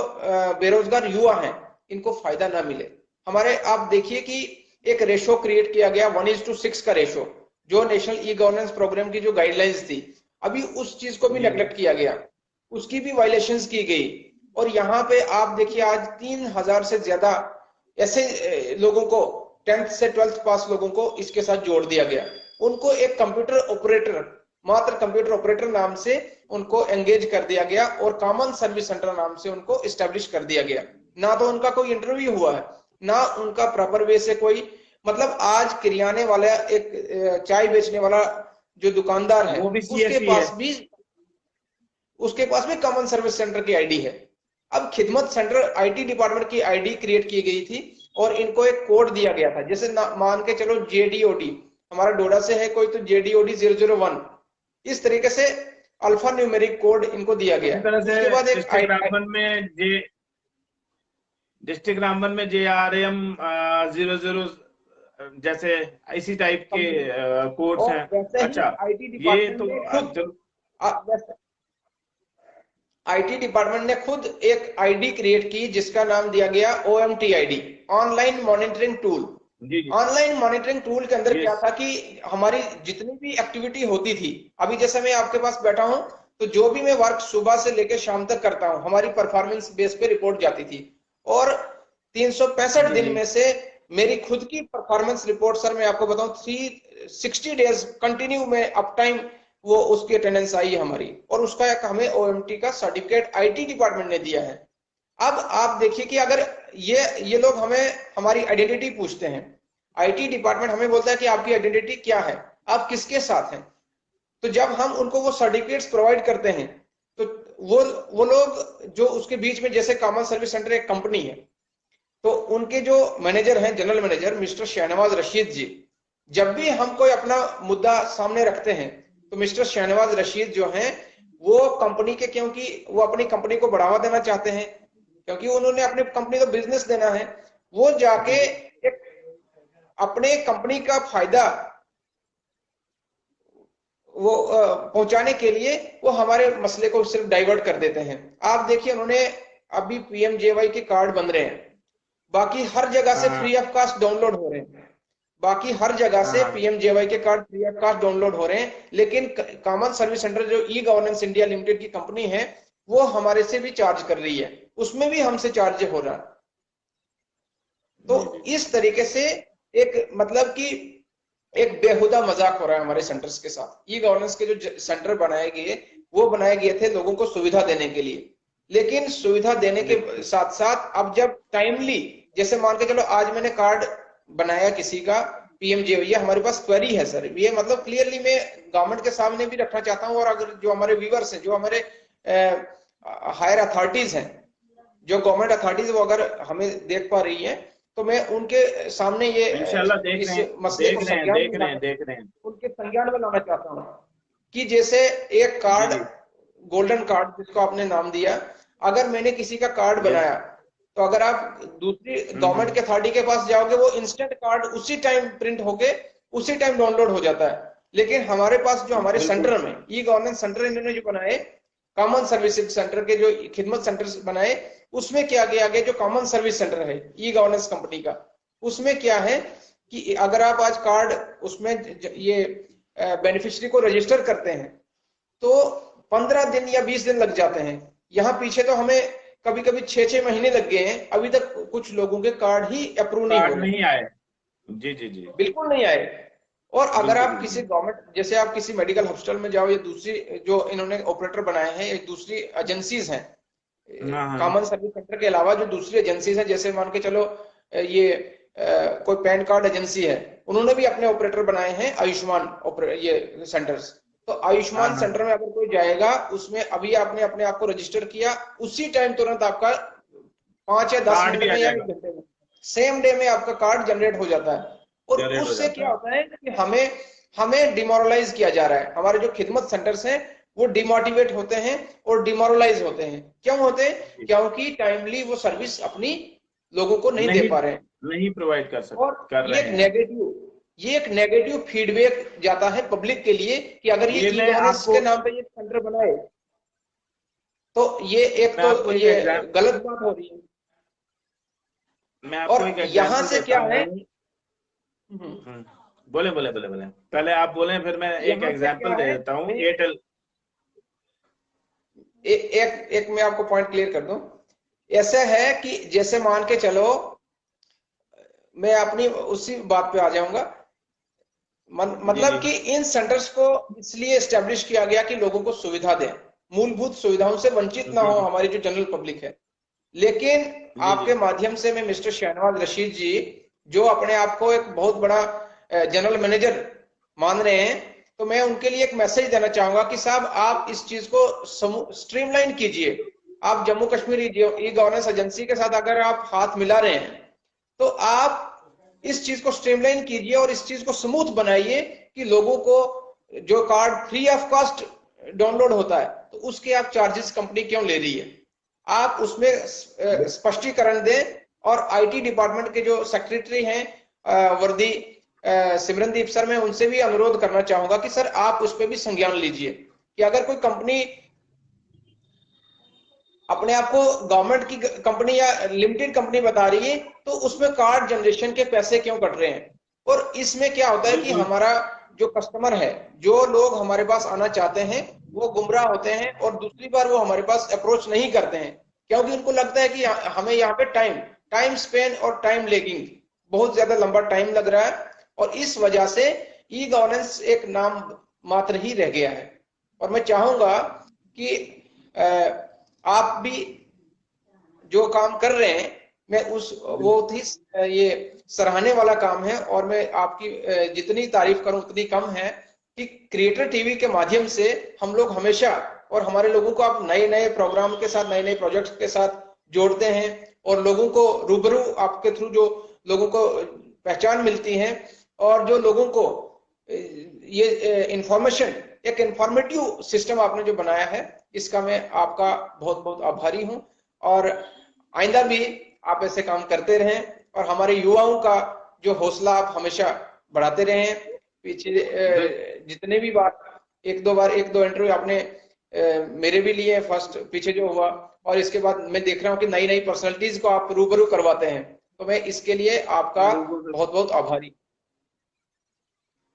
S2: बेरोजगार युवा हैं इनको फायदा ना मिले। हमारे आप देखिए कि एक रेशो क्रिएट किया गया 1:6 का रेशो, जो नेशनल ई गवर्नेंस प्रोग्राम की जो गाइडलाइंस थी, अभी उस चीज को भी नेग्लेक्ट किया गया, उसकी भी वायलेशंस की गई। और यहाँ पे आप देखिए आज 3000 से ज्यादा ऐसे लोगों को 10th से 12th पास लोगों को इसके साथ जोड़ दिया गया। उनको एक कंप्यूटर ऑपरेटर, मात्र कंप्यूटर ऑपरेटर नाम से उनको एंगेज कर दिया गया और कॉमन सर्विस सेंटर नाम से उनको इस्टेब्लिश कर दिया गया। ना तो उनका कोई इंटरव्यू हुआ है, ना उनका प्रॉपर वे से कोई, मतलब आज किराने वाला, एक चाय बेचने वाला जो दुकानदार है, उसके पास भी कॉमन सर्विस सेंटर की आईडी है। अब खिदमत सेंटर आईटी डिपार्टमेंट की आईडी क्रिएट की गई थी और इनको एक कोड दिया गया था, जैसे मान के चलो जेडीओडी, हमारा डोडा से है कोई तो जेडीओडी 001, इस तरीके से अल्फा न्यूमेरिक कोड इनको दिया गया।
S1: उसके बाद एक डिस्ट्रिक्ट रामबन में JRM 00 जैसे इसी टाइप के कोड्स हैं। अच्छा, ये तो
S2: आईटी डिपार्टमेंट ने खुद एक आईडी क्रिएट की जिसका नाम दिया गया OMT ID, online monitoring tool. Online monitoring tool के अंदर क्या था कि हमारी जितनी भी एक्टिविटी होती थी, अभी जैसे मैं आपके पास बैठा हूं तो जो भी मैं वर्क सुबह से लेकर शाम तक करता हूं, हमारी परफॉर्मेंस बेस पे रिपोर्ट जाती थी। और 365 दिन में से मेरी खुद की परफॉर्मेंस रिपोर्ट, सर मैं आपको बताऊं, 360 डेज कंटिन्यू में अप टाइम वो उसकी अटेंडेंस आई है हमारी, और उसका एक हमें OMT का सर्टिफिकेट आईटी डिपार्टमेंट ने दिया है। अब आप देखिए कि अगर ये लोग हमें हमारी आइडेंटिटी पूछते हैं, आईटी डिपार्टमेंट हमें बोलता है कि आपकी आइडेंटिटी क्या है, आप किसके साथ हैं, तो जब हम उनको वो सर्टिफिकेट्स प्रोवाइड करते हैं तो वो लोग जो उसके बीच में, जैसे कॉमन सर्विस सेंटर एक कंपनी है, तो उनके जो मैनेजर हैं, general manager mister Shahnawaz Rashid ji, जब भी हम कोई अपना मुद्दा सामने रखते हैं तो मिस्टर शहनवाज रशीद जो हैं वो कंपनी के, क्योंकि वो अपनी कंपनी को बढ़ावा देना चाहते हैं, क्योंकि उन्होंने अपनी कंपनी को बिजनेस देना है, वो जाके एक अपने कंपनी का फायदा वो पहुंचाने के लिए वो हमारे मसले को सिर्फ डाइवर्ट कर देते हैं। आप देखिए उन्होंने अभी PMJY के कार्ड बन रहे हैं, बाकी हर जगह से फ्री ऑफ कॉस्ट डाउनलोड हो रहे हैं, बाकी हर जगह से PMJY के card free of cost download हो रहे हैं, लेकिन कॉमन सर्विस सेंटर जो ई गवर्नेंस इंडिया लिमिटेड की कंपनी है वो हमारे से भी चार्ज कर रही है, उसमें भी हमसे चार्ज हो रहा है। तो इस तरीके से एक मतलब कि एक बेहुदा मजाक हो रहा है हमारे सेंटर्स के साथ। ई गवर्नेंस के जो सेंटर बनाए गए वो बनाए गए थे लोगों को सुविधा देने के लिए, लेकिन सुविधा देने के साथ साथ अब जब टाइमली, जैसे मान के चलो आज मैंने कार्ड बनाया किसी का PMJY, ये हमारे पास क्वेरी है सर, ये मतलब क्लियरली मैं गवर्नमेंट के सामने भी रखना चाहता हूँ, और अगर जो हमारे व्यूअर्स हैं, जो हमारे हायर अथॉरिटीज हैं, जो गवर्नमेंट अथॉरिटीज वो अगर हमें देख पा रही है तो मैं उनके सामने ये इस मसले को उनके संज्ञान में लाना चाहता हूँ कि जैसे एक कार्ड, गोल्डन कार्ड जिसको आपने नाम दिया, अगर मैंने किसी का कार्ड बनाया तो अगर आप दूसरी गवर्नमेंट के अथॉरिटी के पास जाओगे वो इंस्टेंट कार्ड उसी टाइम प्रिंट होके उसी टाइम डाउनलोड हो जाता है। लेकिन हमारे पास जो हमारे सेंटर में ई गवर्नेंस सेंटर इन्होंने जो बनाए, कॉमन सर्विस सेंटर के जो खिदमत सेंटर बनाए, उसमें क्या किया गया, जो कॉमन सर्विस सेंटर है ई गवर्नेंस कंपनी का, उसमें क्या है कि अगर आप आज कार्ड उसमें ये बेनिफिशियरी को रजिस्टर करते हैं तो 15 दिन या 20 दिन लग जाते हैं। यहाँ पीछे तो हमें कभी कभी 6-6 महीने लग गए हैं, अभी तक कुछ लोगों के कार्ड ही अप्रूव
S1: नहीं आए। जी जी जी,
S2: बिल्कुल नहीं आए। और अगर आप किसी गवर्नमेंट, जैसे आप किसी मेडिकल हॉस्पिटल में जाओ या दूसरी जो इन्होंने ऑपरेटर बनाए हैं, एक दूसरी एजेंसीज हैं कॉमन सर्विस सेंटर के अलावा, जो दूसरी एजेंसीज हैं, जैसे मान के चलो ये कोई पैन कार्ड एजेंसी है, उन्होंने भी अपने ऑपरेटर बनाए हैं आयुष्मान ये सेंटर्स। तो आयुष्मान सेंटर में अगर कोई जाएगा, उसमें अभी आपने अपने आप को रजिस्टर किया, उसी टाइम तुरंत आपका 5 या 10 मिनट में या 1 घंटे में, सेम डे में आपका कार्ड जनरेट हो जाता है। और उससे क्या होता है कि हमें डिमोरलाइज किया जा रहा है। हमारे जो खिदमत सेंटर्स हैं वो डिमोटिवेट होते हैं और डिमोरलाइज होते हैं। क्यों होते हैं? क्योंकि टाइमली वो सर्विस अपनी लोगों को नहीं दे पा रहे हैं,
S1: नहीं प्रोवाइड कर सकते,
S2: और
S1: कर रहे हैं।
S2: ये एक नेगेटिव फीडबैक जाता है पब्लिक के लिए कि अगर ये ई गवर्नेंस के नाम पे ये सेंटर बनाए तो ये एक तो ये गलत बात हो रही है।
S1: मैं आपको एक
S2: यहाँ से क्या है,
S1: बोले पहले आप बोले, फिर मैं एक एग्जांपल दे देता हूँ। एयरटेल
S2: एक मैं आपको पॉइंट क्लियर कर दूं। ऐसा है कि जैसे मान के चलो, मैं अपनी उसी बात पे आ जाऊंगा। मतलब कि इन सेंटर्स को इसलिए एस्टेब्लिश किया गया कि लोगों को सुविधा दें, मूलभूत सुविधाओं से वंचित ना हो हमारी जो जनरल पब्लिक है। लेकिन आपके माध्यम से मैं मिस्टर शहनवाज रशीद जी, जो अपने आप को एक बहुत बड़ा जनरल मैनेजर मान रहे हैं, तो मैं उनके लिए एक मैसेज देना चाहूंगा कि साहब आप इस चीज को स्ट्रीमलाइन कीजिए। आप Jammu Kashmir e governance agency के साथ अगर आप हाथ मिला रहे हैं, तो आप इस चीज को स्ट्रीमलाइन कीजिए और इस चीज को स्मूथ बनाइए कि लोगों को जो card free of cost download होता है, तो उसके आप चार्जेस कंपनी क्यों ले रही है? आप उसमें स्पष्टीकरण दें। और आईटी डिपार्टमेंट के जो सेक्रेटरी हैं वर्दी सिमरनदीप सर, मैं उनसे भी अनुरोध करना चाहूंगा कि सर आप उस पर भी संज्ञान लीजिए कि अगर कोई कंपनी अपने आप को गवर्नमेंट की कंपनी या लिमिटेड कंपनी बता रही है, तो उसमें कार्ड जनरेशन के पैसे क्यों कट रहे हैं? और इसमें क्या होता है कि हमारा जो कस्टमर है, जो लोग हमारे पास आना चाहते हैं, वो गुमराह होते हैं और दूसरी बार वो हमारे पास अप्रोच नहीं करते हैं, क्योंकि उनको लगता है कि हमें यहाँ पे टाइम स्पेन और टाइम लेगिंग, बहुत ज्यादा लंबा टाइम लग रहा है, और इस वजह से ई गवर्नेंस एक नाम मात्र ही रह गया है। और मैं चाहूंगा कि आप भी जो काम कर रहे हैं, मैं वो थी ये सराहने वाला काम है, और मैं आपकी जितनी तारीफ करूं उतनी कम है कि क्रिएटर टीवी के माध्यम से हम लोग हमेशा, और हमारे लोगों को आप नए नए प्रोग्राम के साथ, नए नए प्रोजेक्ट्स के साथ जोड़ते हैं, और लोगों को रूबरू आपके थ्रू जो लोगों को पहचान मिलती है, और जो लोगों को ये इंफॉर्मेशन, एक इंफॉर्मेटिव सिस्टम आपने जो बनाया है, इसका मैं आपका बहुत बहुत आभारी हूं। और आइंदा भी आप ऐसे काम करते रहें, और हमारे युवाओं का जो हौसला आप हमेशा बढ़ाते रहें। पीछे जितने भी एक दो इंटरव्यू आपने मेरे भी लिए फर्स्ट पीछे जो हुआ, और इसके बाद मैं देख रहा हूँ कि नई नई पर्सनैलिटीज को आप रूबरू करवाते हैं, तो मैं इसके लिए आपका बहुत बहुत आभारी।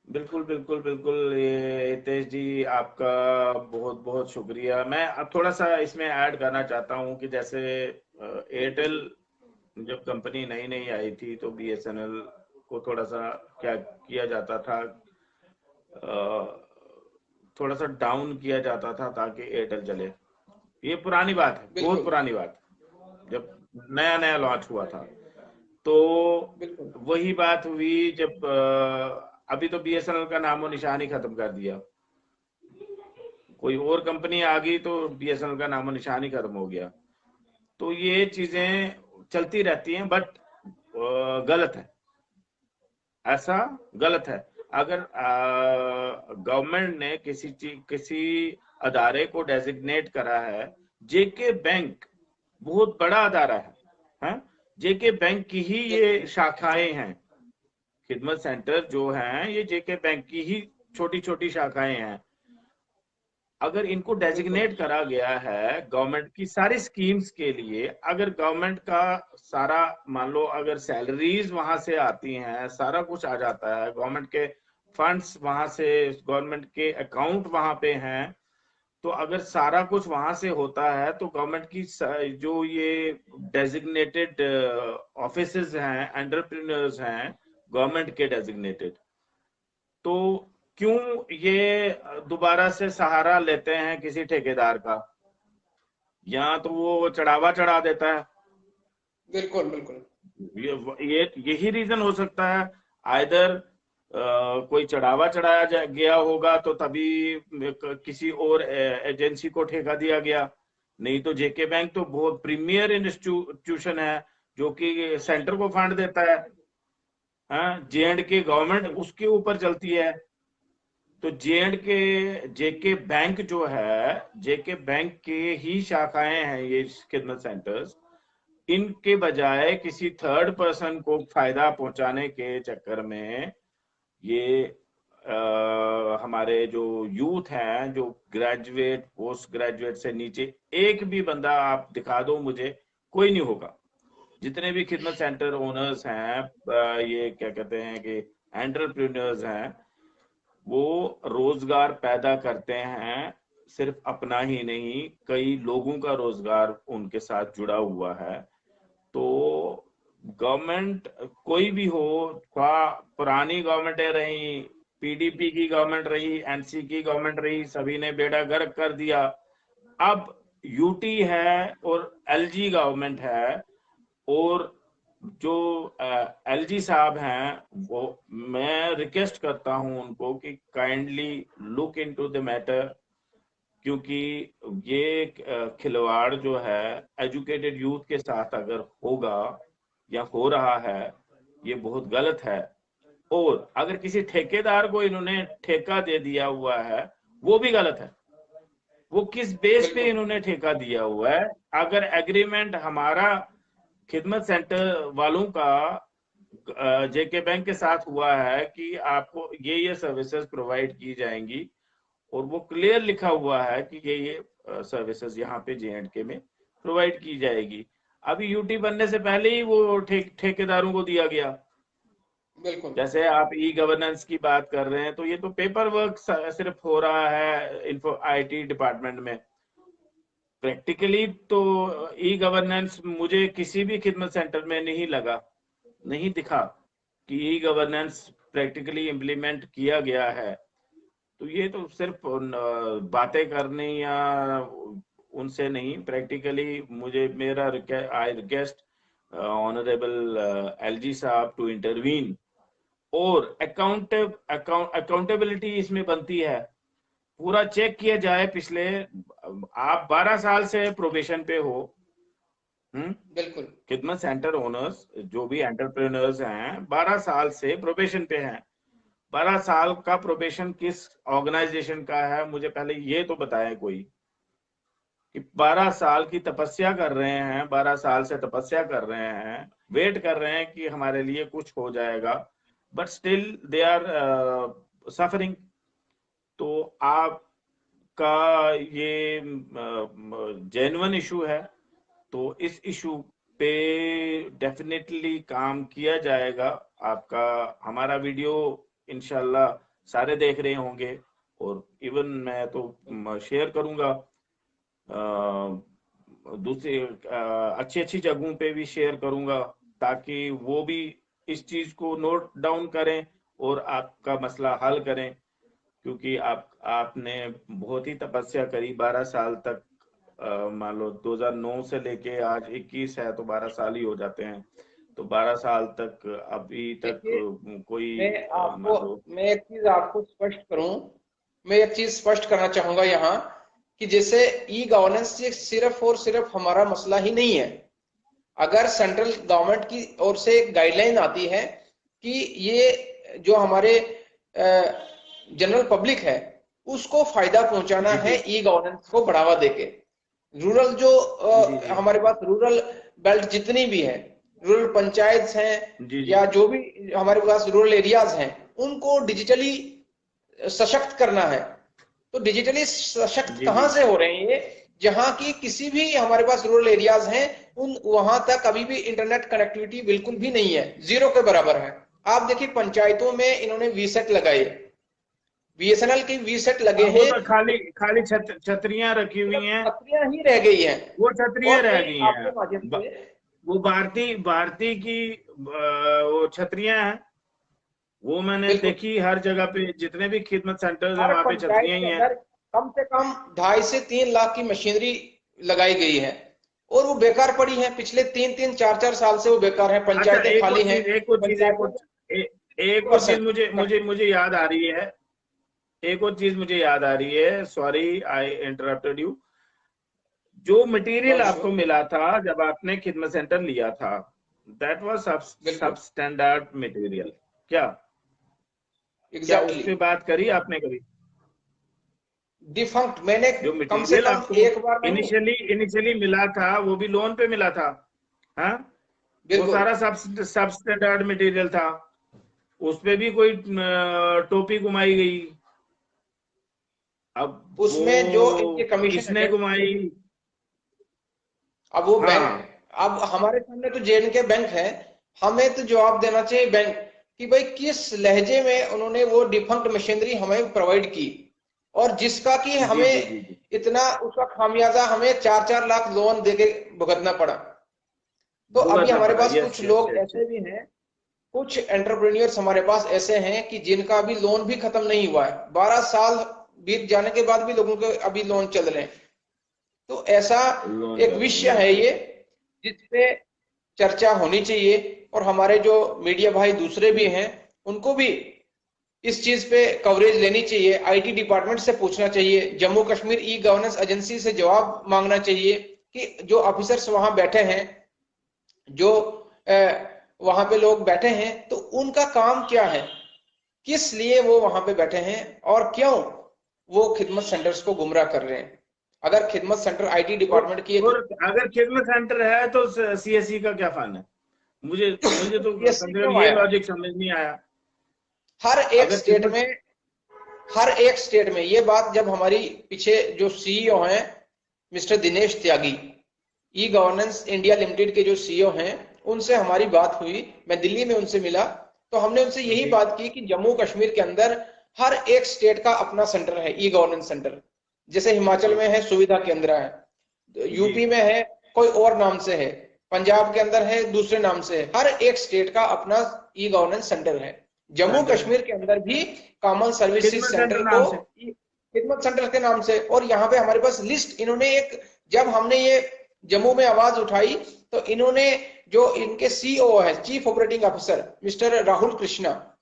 S1: बिल्कुल ये हितेश जी, आपका बहुत बहुत शुक्रिया। मैं अब थोड़ा सा इसमें ऐड करना चाहता हूँ कि जैसे एयरटेल जब कंपनी नई नई आई थी, तो बीएसएनएल को थोड़ा सा क्या किया जाता था, थोड़ा सा डाउन किया जाता था ताकि एयरटेल चले। ये पुरानी बात है, बहुत पुरानी बात, जब नया नया लॉन्च हुआ था। तो वही बात हुई जब अभी तो बीएसएनएल का नामो निशान ही खत्म कर दिया, कोई और कंपनी आ गई तो बीएसएनएल का नामो निशान ही खत्म हो गया। तो ये चीजें चलती रहती हैं, बट गलत है, ऐसा गलत है। अगर गवर्नमेंट ने किसी अदारे को डेजिग्नेट करा है, जेके बैंक बहुत बड़ा अदारा है, जेके बैंक की ही ये शाखाएं हैं, खिदमत सेंटर जो हैं ये जेके बैंक की ही छोटी छोटी शाखाएं हैं। अगर इनको डेजिग्नेट करा गया है गवर्नमेंट की सारी स्कीम्स के लिए, अगर गवर्नमेंट का सारा, मान लो अगर सैलरीज वहां से आती हैं, सारा कुछ आ जाता है, गवर्नमेंट के फंड्स वहां से, गवर्नमेंट के अकाउंट वहां पे हैं, तो अगर सारा कुछ वहां से होता है, तो गवर्नमेंट की जो ये डेजिग्नेटेड ऑफिसेज हैं, एंटरप्रेन्योर्स हैं गवर्नमेंट के डेजिग्नेटेड, तो क्यों ये दोबारा से सहारा लेते हैं किसी ठेकेदार का, या तो वो चढ़ावा चढ़ा देता है।
S2: बिल्कुल।
S1: यही रीजन हो सकता है। आइदर कोई चढ़ावा चढ़ाया गया होगा तो तभी किसी और एजेंसी को ठेका दिया गया, नहीं तो जेके बैंक तो बहुत प्रीमियर इंस्टीट्यूशन है जो कि सेंटर को फंड देता है। हाँ, J&K गवर्नमेंट उसके ऊपर चलती है। तो J&K जेके बैंक जो है, जेके बैंक के ही शाखाएं हैं ये खिदमत सेंटर्स। इनके बजाय किसी थर्ड पर्सन को फायदा पहुंचाने के चक्कर में ये हमारे जो यूथ हैं, जो ग्रेजुएट पोस्ट ग्रेजुएट से नीचे एक भी बंदा आप दिखा दो मुझे, कोई नहीं होगा। जितने भी खिदमत सेंटर ओनर्स हैं, ये क्या कहते हैं कि एंटरप्रेन्योर्स हैं, वो रोजगार पैदा करते हैं। सिर्फ अपना ही नहीं, कई लोगों का रोजगार उनके साथ जुड़ा हुआ है। तो गवर्नमेंट कोई भी हो, पुरानी गवर्नमेंटें रही, पीडीपी की गवर्नमेंट रही, एनसी की गवर्नमेंट रही, सभी ने बेड़ा गर्क कर दिया। अब यूटी है और एलजी गवर्नमेंट है, और जो एलजी साहब हैं, वो मैं रिक्वेस्ट करता हूं उनको कि kindly look into the matter, क्योंकि ये खिलवाड़ जो है एजुकेटेड यूथ के साथ अगर होगा या हो रहा है, ये बहुत गलत है। और अगर किसी ठेकेदार को इन्होंने ठेका दे दिया हुआ है, वो भी गलत है। वो किस बेस पे इन्होंने ठेका दिया हुआ है? अगर एग्रीमेंट हमारा खिदमत सेंटर वालों का जेके बैंक के साथ हुआ है कि आपको ये सर्विसेज प्रोवाइड की जाएंगी, और वो क्लियर लिखा हुआ है कि ये सर्विसेज यहाँ पे J&K में प्रोवाइड की जाएगी। अभी यूटी बनने से पहले ही वो ठेकेदारों को दिया गया।
S2: बिल्कुल।
S1: जैसे आप ई गवर्नेंस की बात कर रहे हैं, तो ये तो पेपर वर्क सिर्फ हो रहा है इन्फो IT डिपार्टमेंट में। प्रैक्टिकली तो ई गवर्नेंस मुझे किसी भी खिदमत सेंटर में नहीं लगा, नहीं दिखा कि ई गवर्नेंस प्रैक्टिकली इम्प्लीमेंट किया गया है। तो ये तो सिर्फ बातें करने या उनसे नहीं, प्रैक्टिकली मुझे मेरा आई रिक्वेस्ट ऑनरेबल एलजी साहब टू इंटरवीन, और अकाउंटेबिलिटी इसमें बनती है। पूरा चेक किया जाए पिछले, आप 12 साल से प्रोबेशन पे हो,
S2: बिल्कुल।
S1: खिदमत सेंटर ओनर्स जो भी एंटरप्रेन्योर्स हैं 12 साल से प्रोबेशन पे हैं। 12 साल का प्रोबेशन किस ऑर्गेनाइजेशन का है, मुझे पहले ये तो बताएं कोई, कि 12 साल की तपस्या कर रहे हैं, 12 साल से तपस्या कर रहे हैं, वेट कर रहे हैं कि हमारे लिए कुछ हो जाएगा, but still they are suffering. तो आपका ये जेन्युइन इशू है, तो इस इशू पे डेफिनेटली काम किया जाएगा। आपका हमारा वीडियो इंशाल्लाह सारे देख रहे होंगे, और इवन मैं तो शेयर करूंगा दूसरी अच्छी अच्छी जगहों पे भी शेयर करूंगा, ताकि वो भी इस चीज को नोट डाउन करें और आपका मसला हल करें। क्योंकि आपने बहुत ही तपस्या करी 12 साल तक, मान लो 2009 से लेके आज 21 है, तो 12 साल ही हो जाते हैं। तो 12 साल तक अभी तक कोई
S2: मैं एक चीज आपको स्पष्ट करूं, मैं एक चीज स्पष्ट करना चाहूंगा यहाँ, कि जैसे ई गवर्नेंस ये सिर्फ और सिर्फ हमारा मसला ही नहीं है। अगर सेंट्रल गवर्नमेंट की ओर से एक गाइडलाइन आती है कि ये जो हमारे जनरल पब्लिक है उसको फायदा पहुंचाना है ई गवर्नेंस को बढ़ावा देके, रूरल जो हमारे पास रूरल बेल्ट जितनी भी है, रूरल पंचायत हैं या जो भी हमारे पास रूरल एरियाज हैं, उनको डिजिटली सशक्त करना है। तो डिजिटली सशक्त कहां से हो रहे हैं ये? जहां की किसी भी हमारे पास रूरल एरियाज हैं, उन वहां तक अभी भी इंटरनेट कनेक्टिविटी बिल्कुल भी नहीं है, जीरो के बराबर है। आप देखिए पंचायतों में इन्होंने वीसेट लगाए, बीएसएनएल की वीसेट लगे हैं,
S1: तो खाली छतरियां रखी हुई हैं,
S2: छतरियां ही रह गई हैं,
S1: वो छतरियां रह गई
S2: हैं।
S1: वो भारती की वो छतरियां हैं, वो मैंने देखी हर जगह पे, जितने भी खिदमत सेंटर्स हैं वहां पे छतरियां ही हैं।
S2: कम से कम 2.5 से 3 लाख की मशीनरी लगाई गई है। और वो बेकार पड़ी है, पिछले 3-3 4-4 साल से वो बेकार है,
S1: अच्छा,
S2: पंचायतें खाली हैं,
S1: एक और चीज मुझे मुझे मुझे याद आ रही है, एक और चीज मुझे याद आ रही है, सॉरी आई इंटरप्टेड यू। जो मटेरियल आपको मिला था जब आपने खिदमत सेंटर लिया था, दैट वाज सब स्टैंडर्ड मटेरियल क्या? क्या उस पे बात करी आपने कभी?
S2: डिफंक्ट मैंने
S1: जो
S2: कम से
S1: मटेरियल
S2: कम
S1: आपको
S2: एक बार नहीं,
S1: इनिशियली मिला था वो भी लोन पे मिला था, हाँ? वो
S2: बिल्कुल
S1: सारा सब स्टैंडर्ड मटेरियल था, उस पे भी कोई टोपी घुमाई गई। अब
S2: उसमें जो इनके
S1: वो
S2: कमीशन
S1: किसने
S2: एजेंट थे,
S1: घुमाई?
S2: अब वो बैंक,
S1: हाँ
S2: अब हमारे सामने तो जेएनके बैंक है, हमें तो जवाब देना चाहिए बैंक कि भाई किस लहजे में उन्होंने वो डिफंक्ट मशीनरी हमें प्रोवाइड की, और जिसका कि
S1: जी
S2: हमें
S1: जी जी जी
S2: इतना उसका खामियाजा हमें 4-4 लाख लोन देके भुगतना पड़ा। तो अभी
S1: भुगतना
S2: हमारे
S1: पड़ा,
S2: पास
S1: यस
S2: कुछ
S1: यस
S2: लोग
S1: यस।
S2: ऐसे भी हैं, कुछ एंटरप्रेन्योर्स हमारे पास ऐसे हैं कि जिनका अभी लोन भी खत्म नहीं हुआ है, 12 साल बीत जाने के बाद भी लोगों के अभी लोन चल रहे हैं। तो ऐसा
S1: लोन
S2: एक विषय है ये, जिसपे चर्चा होनी चाहिए, और हमारे जो मीडिया भाई दूसरे भी हैं उनको भी इस चीज पे कवरेज लेनी चाहिए, आईटी डिपार्टमेंट से पूछना चाहिए, Jammu Kashmir e governance agency से जवाब मांगना चाहिए कि जो ऑफिसर्स वहां बैठे हैं, जो वहां पे लोग बैठे हैं, तो उनका काम क्या है, किस लिए वो वहां पे बैठे हैं, और क्यों वो खिदमत सेंटर्स को गुमराह कर रहे हैं। अगर खिदमत सेंटर आईटी डिपार्टमेंट की एक,
S1: और अगर खिदमत सेंटर है तो सीएससी का क्या फन है? मुझे मुझे तो कम
S2: सीएससी
S1: से कम
S2: क्यों
S1: ये
S2: आया,
S1: लॉजिक समझ नहीं आया।
S2: हर एक
S1: अगर
S2: स्टेट
S1: खिदमत,
S2: में, हर एक स्टेट में ये बात, जब हमारी पीछे जो सीईओ हैं मिस्टर दिनेश त्यागी, ई गवर्नेंस इंडिया लिमिटेड के जो सीईओ हैं, उनसे हमारी बात हुई, मैं दिल्ली में उनसे मिला, तो हमने उनसे यही
S1: जी
S2: बात की कि जम्मू कश्मीर के अंदर हर एक स्टेट का अपना सेंटर है, ई गवर्नेंस सेंटर। जैसे हिमाचल
S1: जी
S2: में है सुविधा केंद्र है,
S1: जी
S2: यूपी में है कोई और नाम से है, पंजाब के अंदर है दूसरे नाम से है, हर एक स्टेट का अपना ई गवर्नेंस सेंटर है। जम्मू
S1: सेंटर है,
S2: कश्मीर के अंदर भी कॉमन सर्विसेज
S1: खिदमत
S2: सेंटर
S1: सेंटर
S2: को
S1: नाम से।
S2: खिदमत सेंटर के नाम से, और यहाँ पे हमारे पास लिस्ट इन्होंने एक, जब हमने ये जम्मू में आवाज उठाई, तो इन्होंने, जो इनके सीईओ है chief operating officer mister Rahul Krishna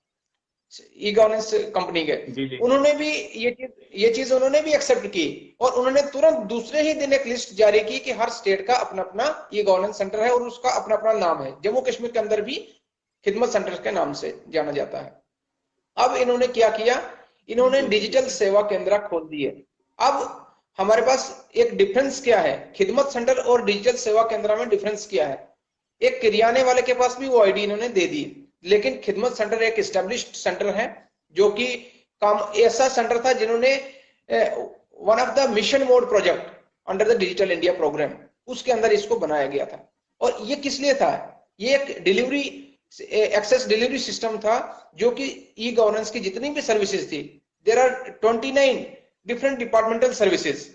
S2: e governance company के,
S1: जी जी
S2: उन्होंने भी ये चीज उन्होंने भी एक्सेप्ट की, और उन्होंने तुरंत दूसरे ही दिन एक लिस्ट जारी की कि हर स्टेट का अपना अपना ई गवर्नेंस सेंटर है, और उसका अपना अपना नाम है। जम्मू कश्मीर के अंदर भी खिदमत सेंटर के नाम से जाना जाता है। अब इन्होंने क्या किया, इन्होंने
S1: जी जी
S2: डिजिटल सेवा केंद्र खोल दिए। अब हमारे पास एक डिफरेंस क्या है, खिदमत सेंटर और डिजिटल सेवा केंद्र में डिफरेंस क्या है। एक किरियाने वाले के पास भी वो आईडी इन्होंने दे दी, लेकिन खिदमत सेंटर एक एस्टेब्लिश्ड सेंटर है, जो कि काम ऐसा सेंटर था जिन्होंने one of the mission mode project under the digital India programme, उसके अंदर इसको बनाया गया था। और ये किस लिए था, ये एक डिलीवरी एक्सेस डिलीवरी सिस्टम था, जो कि ई गवर्नेंस की जितनी भी सर्विसेज थी, there are 29 different departmental services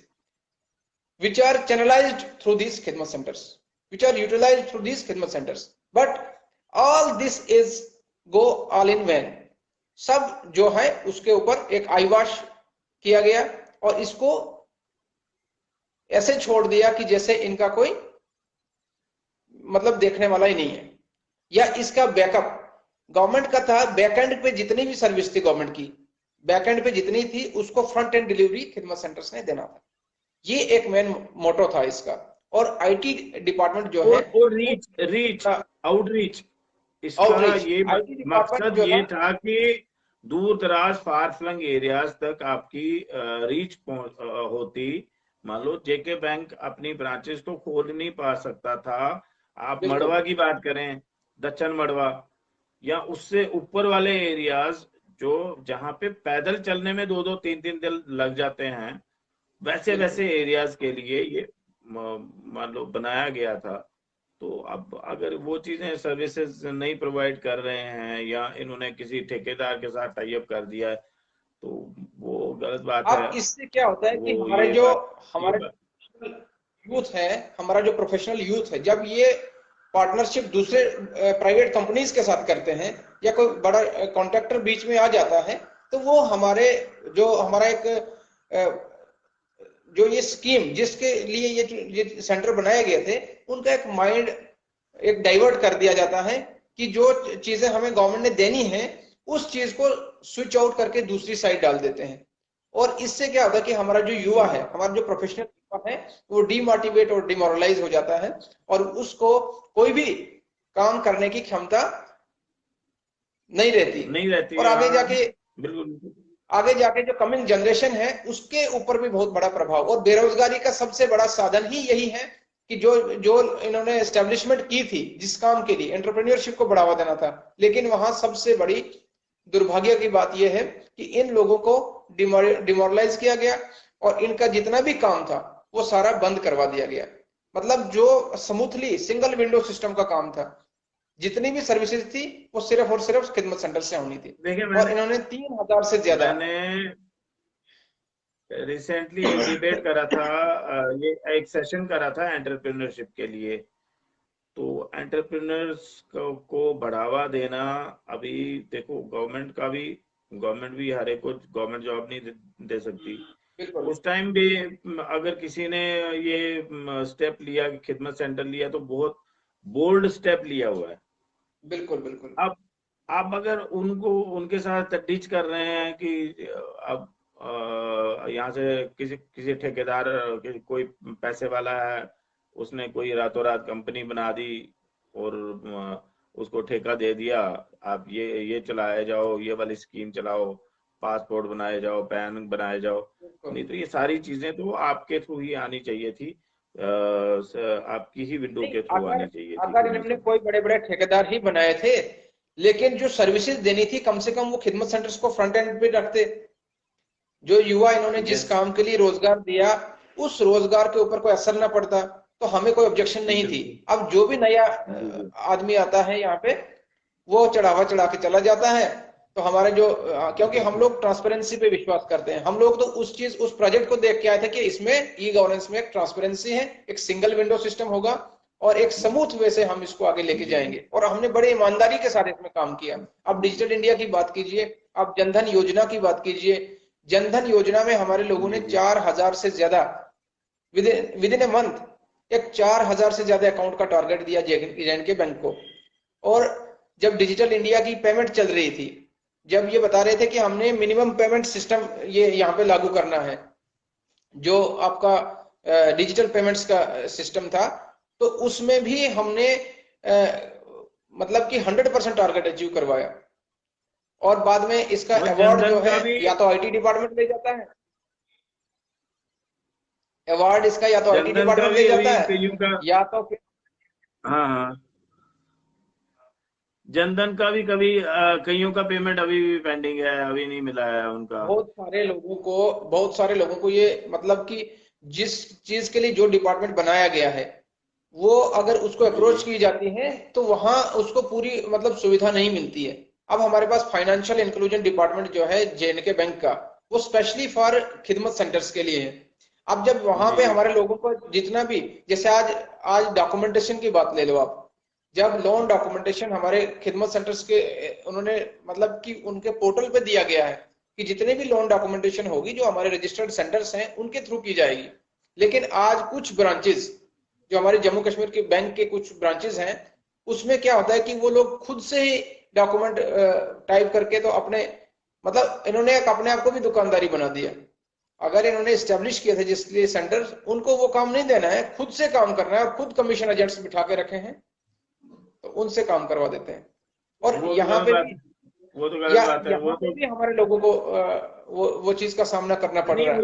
S2: which are channelized through these khidmat centers, which are utilized through these khidmat centers, but all this is go all in vain। सब जो है उसके ऊपर एक आईवाश किया गया, और इसको ऐसे छोड़ दिया कि जैसे इनका कोई मतलब देखने वाला ही नहीं है, या इसका बैकअप गवर्नमेंट का था। बैकएंड पे जितनी भी सर्विस थी गवर्नमेंट की, बैकएंड पे जितनी थी उसको फ्रंट एंड डिलीवरी खिदमत सेंटर्स ने देना था। ये एक मेन मोटो था इसका। और आईटी डिपार्टमेंट जो है,
S1: और रीच रीच आउटरीच, इसका
S2: आउटरीच,
S1: ये
S2: आईटी डिपार्टमेंट
S1: मकसद
S2: जो
S1: ये
S2: था,
S1: था कि दूर दराज फार फ्लंग एरियाज तक आपकी रीच होती। मान लो जेके बैंक अपनी ब्रांचेस तो खोल नहीं पा सकता था, आप
S2: बिल्कुल
S1: मड़वा की बात करें, दक्षिण मड़वा, या उससे ऊपर वाले एरियाज जो जहां पे पैदल चलने में 2-2 3-3 दिन लग जाते हैं, वैसे
S2: बिल्कुल
S1: वैसे एरियाज के लिए ये मान लो बनाया गया था। तो अब अगर वो चीजें सर्विसेज नहीं प्रोवाइड कर रहे हैं, या इन्होंने किसी ठेकेदार के साथ टाई अप कर दिया है, तो वो गलत बात है।
S2: अब इससे क्या होता है कि
S1: वो ये
S2: हमारे
S1: बात
S2: यूथ है, हमारा जो प्रोफेशनल यूथ है, जब ये पार्टनरशिप दूसरे प्राइवेट कंपनीज के साथ करते हैं, या कोई बड़ा कॉन्ट्रैक्टर बीच में आ जाता है, तो वो हमारे जो हमारा एक जो ये स्कीम जिसके लिए ये सेंटर बनाए गए थे, उनका एक माइंड एक डाइवर्ट कर दिया जाता है कि जो चीजें हमें गवर्नमेंट ने देनी है उस चीज को स्विच आउट करके दूसरी साइड डाल देते हैं। और इससे क्या होता है कि हमारा जो युवा है, हमारा जो प्रोफेशनल युवा है, वो डीमोटिवेट और डिमोरलाइज हो जाता है और उसको कोई भी काम करने की क्षमता नहीं रहती। और आगे जाके जो कमिंग जनरेशन है उसके ऊपर भी बहुत बड़ा प्रभाव, और बेरोजगारी का सबसे बड़ा साधन ही यही है कि जो जो इन्होंने एस्टेब्लिशमेंट की थी जिस काम के लिए, एंटरप्रेन्योरशिप को बढ़ावा देना था, लेकिन वहां सबसे बड़ी दुर्भाग्य की बात यह है कि इन लोगों को डिमोरलाइज किया गया और इनका जितना भी काम था वो सारा बंद करवा दिया गया। मतलब जो स्मूथली सिंगल विंडो सिस्टम का काम था, जितनी भी सर्विसेज थी वो सिर्फ और सिर्फ खिदमत सेंटर से होनी थी। और इन्होंने 3000 से ज्यादा,
S1: मैंने रिसेंटली एक डिबेट करा था, ये एक सेशन करा था एंटरप्रेन्योरशिप के लिए। तो एंटरप्रेन्योर्स को बढ़ावा देना, अभी देखो गवर्नमेंट भी हर एक को गवर्नमेंट जॉब नहीं दे सकती। उस टाइम भी अगर किसी ने ये स्टेप लिया, खिदमत सेंटर लिया, तो बहुत बोल्ड स्टेप लिया हुआ है।
S2: बिल्कुल।
S1: अब अगर उनके साथ डीच कर रहे हैं कि अब यहाँ से किसी ठेकेदार, कोई पैसे वाला है, उसने कोई रातों रात कंपनी बना दी और उसको ठेका दे दिया, आप ये चलाए जाओ, ये वाली स्कीम चलाओ, पासपोर्ट बनाए जाओ, पैन बनाए जाओ। नहीं तो ये सारी चीजें तो आपके थ्रू ही आनी चाहिए थी, आपकी ही विंडो के थ्रू आनी चाहिए थी।
S2: अगर इन्होंने कोई बड़े बड़े ठेकेदार ही बनाए थे, लेकिन जो सर्विसेज देनी थी कम से कम वो खिदमत सेंटर्स को फ्रंट एंड पे रखते। जो युवा इन्होंने जिस काम के लिए रोजगार दिया, उस रोजगार के ऊपर कोई असर ना पड़ता तो हमें कोई ऑब्जेक्शन नहीं थी। अब जो भी नया आदमी आता है यहाँ पे, वो चढ़ा के चला जाता है। तो हमारे जो, क्योंकि हम लोग ट्रांसपेरेंसी पे विश्वास करते हैं, हम लोग तो उस प्रोजेक्ट को देख के आए थे कि इसमें ई गवर्नेंस में एक ट्रांसपेरेंसी है, एक सिंगल विंडो सिस्टम होगा और एक स्मूथ वे से हम इसको आगे लेके जाएंगे। और हमने बड़े ईमानदारी के साथ इसमें काम किया। अब डिजिटल इंडिया की बात कीजिए, अब जनधन योजना की बात कीजिए। जनधन योजना में हमारे लोगों ने 4000 से ज्यादा विद इन ए मंथ एक 4000 से ज्यादा अकाउंट का टारगेट दिया जे&के बैंक को। और जब डिजिटल इंडिया की पेमेंट चल रही थी, जब ये बता रहे थे कि हमने मिनिमम पेमेंट सिस्टम ये यहाँ पे लागू करना है, जो आपका डिजिटल पेमेंट्स का सिस्टम था, तो उसमें भी हमने मतलब कि 100% टारगेट अचीव करवाया। और बाद में इसका अवार्ड जो है या तो आईटी डिपार्टमेंट ले जाता है, अवार्ड इसका या तो आईटी डिपार्टमेंट ले जाता है या तो फिर
S1: हाँ, जनधन का भी कभी कईयों का पेमेंट अभी भी पेंडिंग है, अभी नहीं मिला है उनका।
S2: बहुत सारे लोगों को ये मतलब कि जिस चीज के लिए जो डिपार्टमेंट बनाया गया है, वो अगर उसको अप्रोच की जाती है तो वहां उसको पूरी मतलब सुविधा नहीं मिलती है। अब हमारे पास फाइनेंशियल इंक्लूजन डिपार्टमेंट जो है जे&के बैंक का, वो स्पेशली फॉर खिदमत सेंटर्स के लिए है। अब जब वहां पे हमारे लोगों को जितना भी, जैसे आज डॉक्यूमेंटेशन की बात ले लो आप, जब लोन डॉक्यूमेंटेशन हमारे खिदमत सेंटर्स के उन्होंने मतलब कि उनके पोर्टल पे दिया गया है कि जितने भी लोन डॉक्यूमेंटेशन होगी जो हमारे रजिस्टर्ड सेंटर्स हैं उनके थ्रू की जाएगी। लेकिन आज कुछ ब्रांचेस जो हमारे जम्मू कश्मीर के बैंक के कुछ ब्रांचेस हैं, उसमें क्या होता है कि वो लोग खुद से ही डॉक्यूमेंट टाइप करके तो अपने मतलब इन्होंने एक अपने आप को भी दुकानदारी बना दिया। अगर इन्होंने स्टैब्लिश किया था जिसके लिए सेंटर, उनको वो काम नहीं देना है, खुद से काम करना है और खुद कमिशन एजेंट्स बिठा के रखे हैं तो उनसे काम करवा देते हैं। और यहाँ पे भी
S1: वो तो गलत बात है, वो तो
S2: भी हमारे लोगों को वो चीज का सामना करना पड़ रहा है।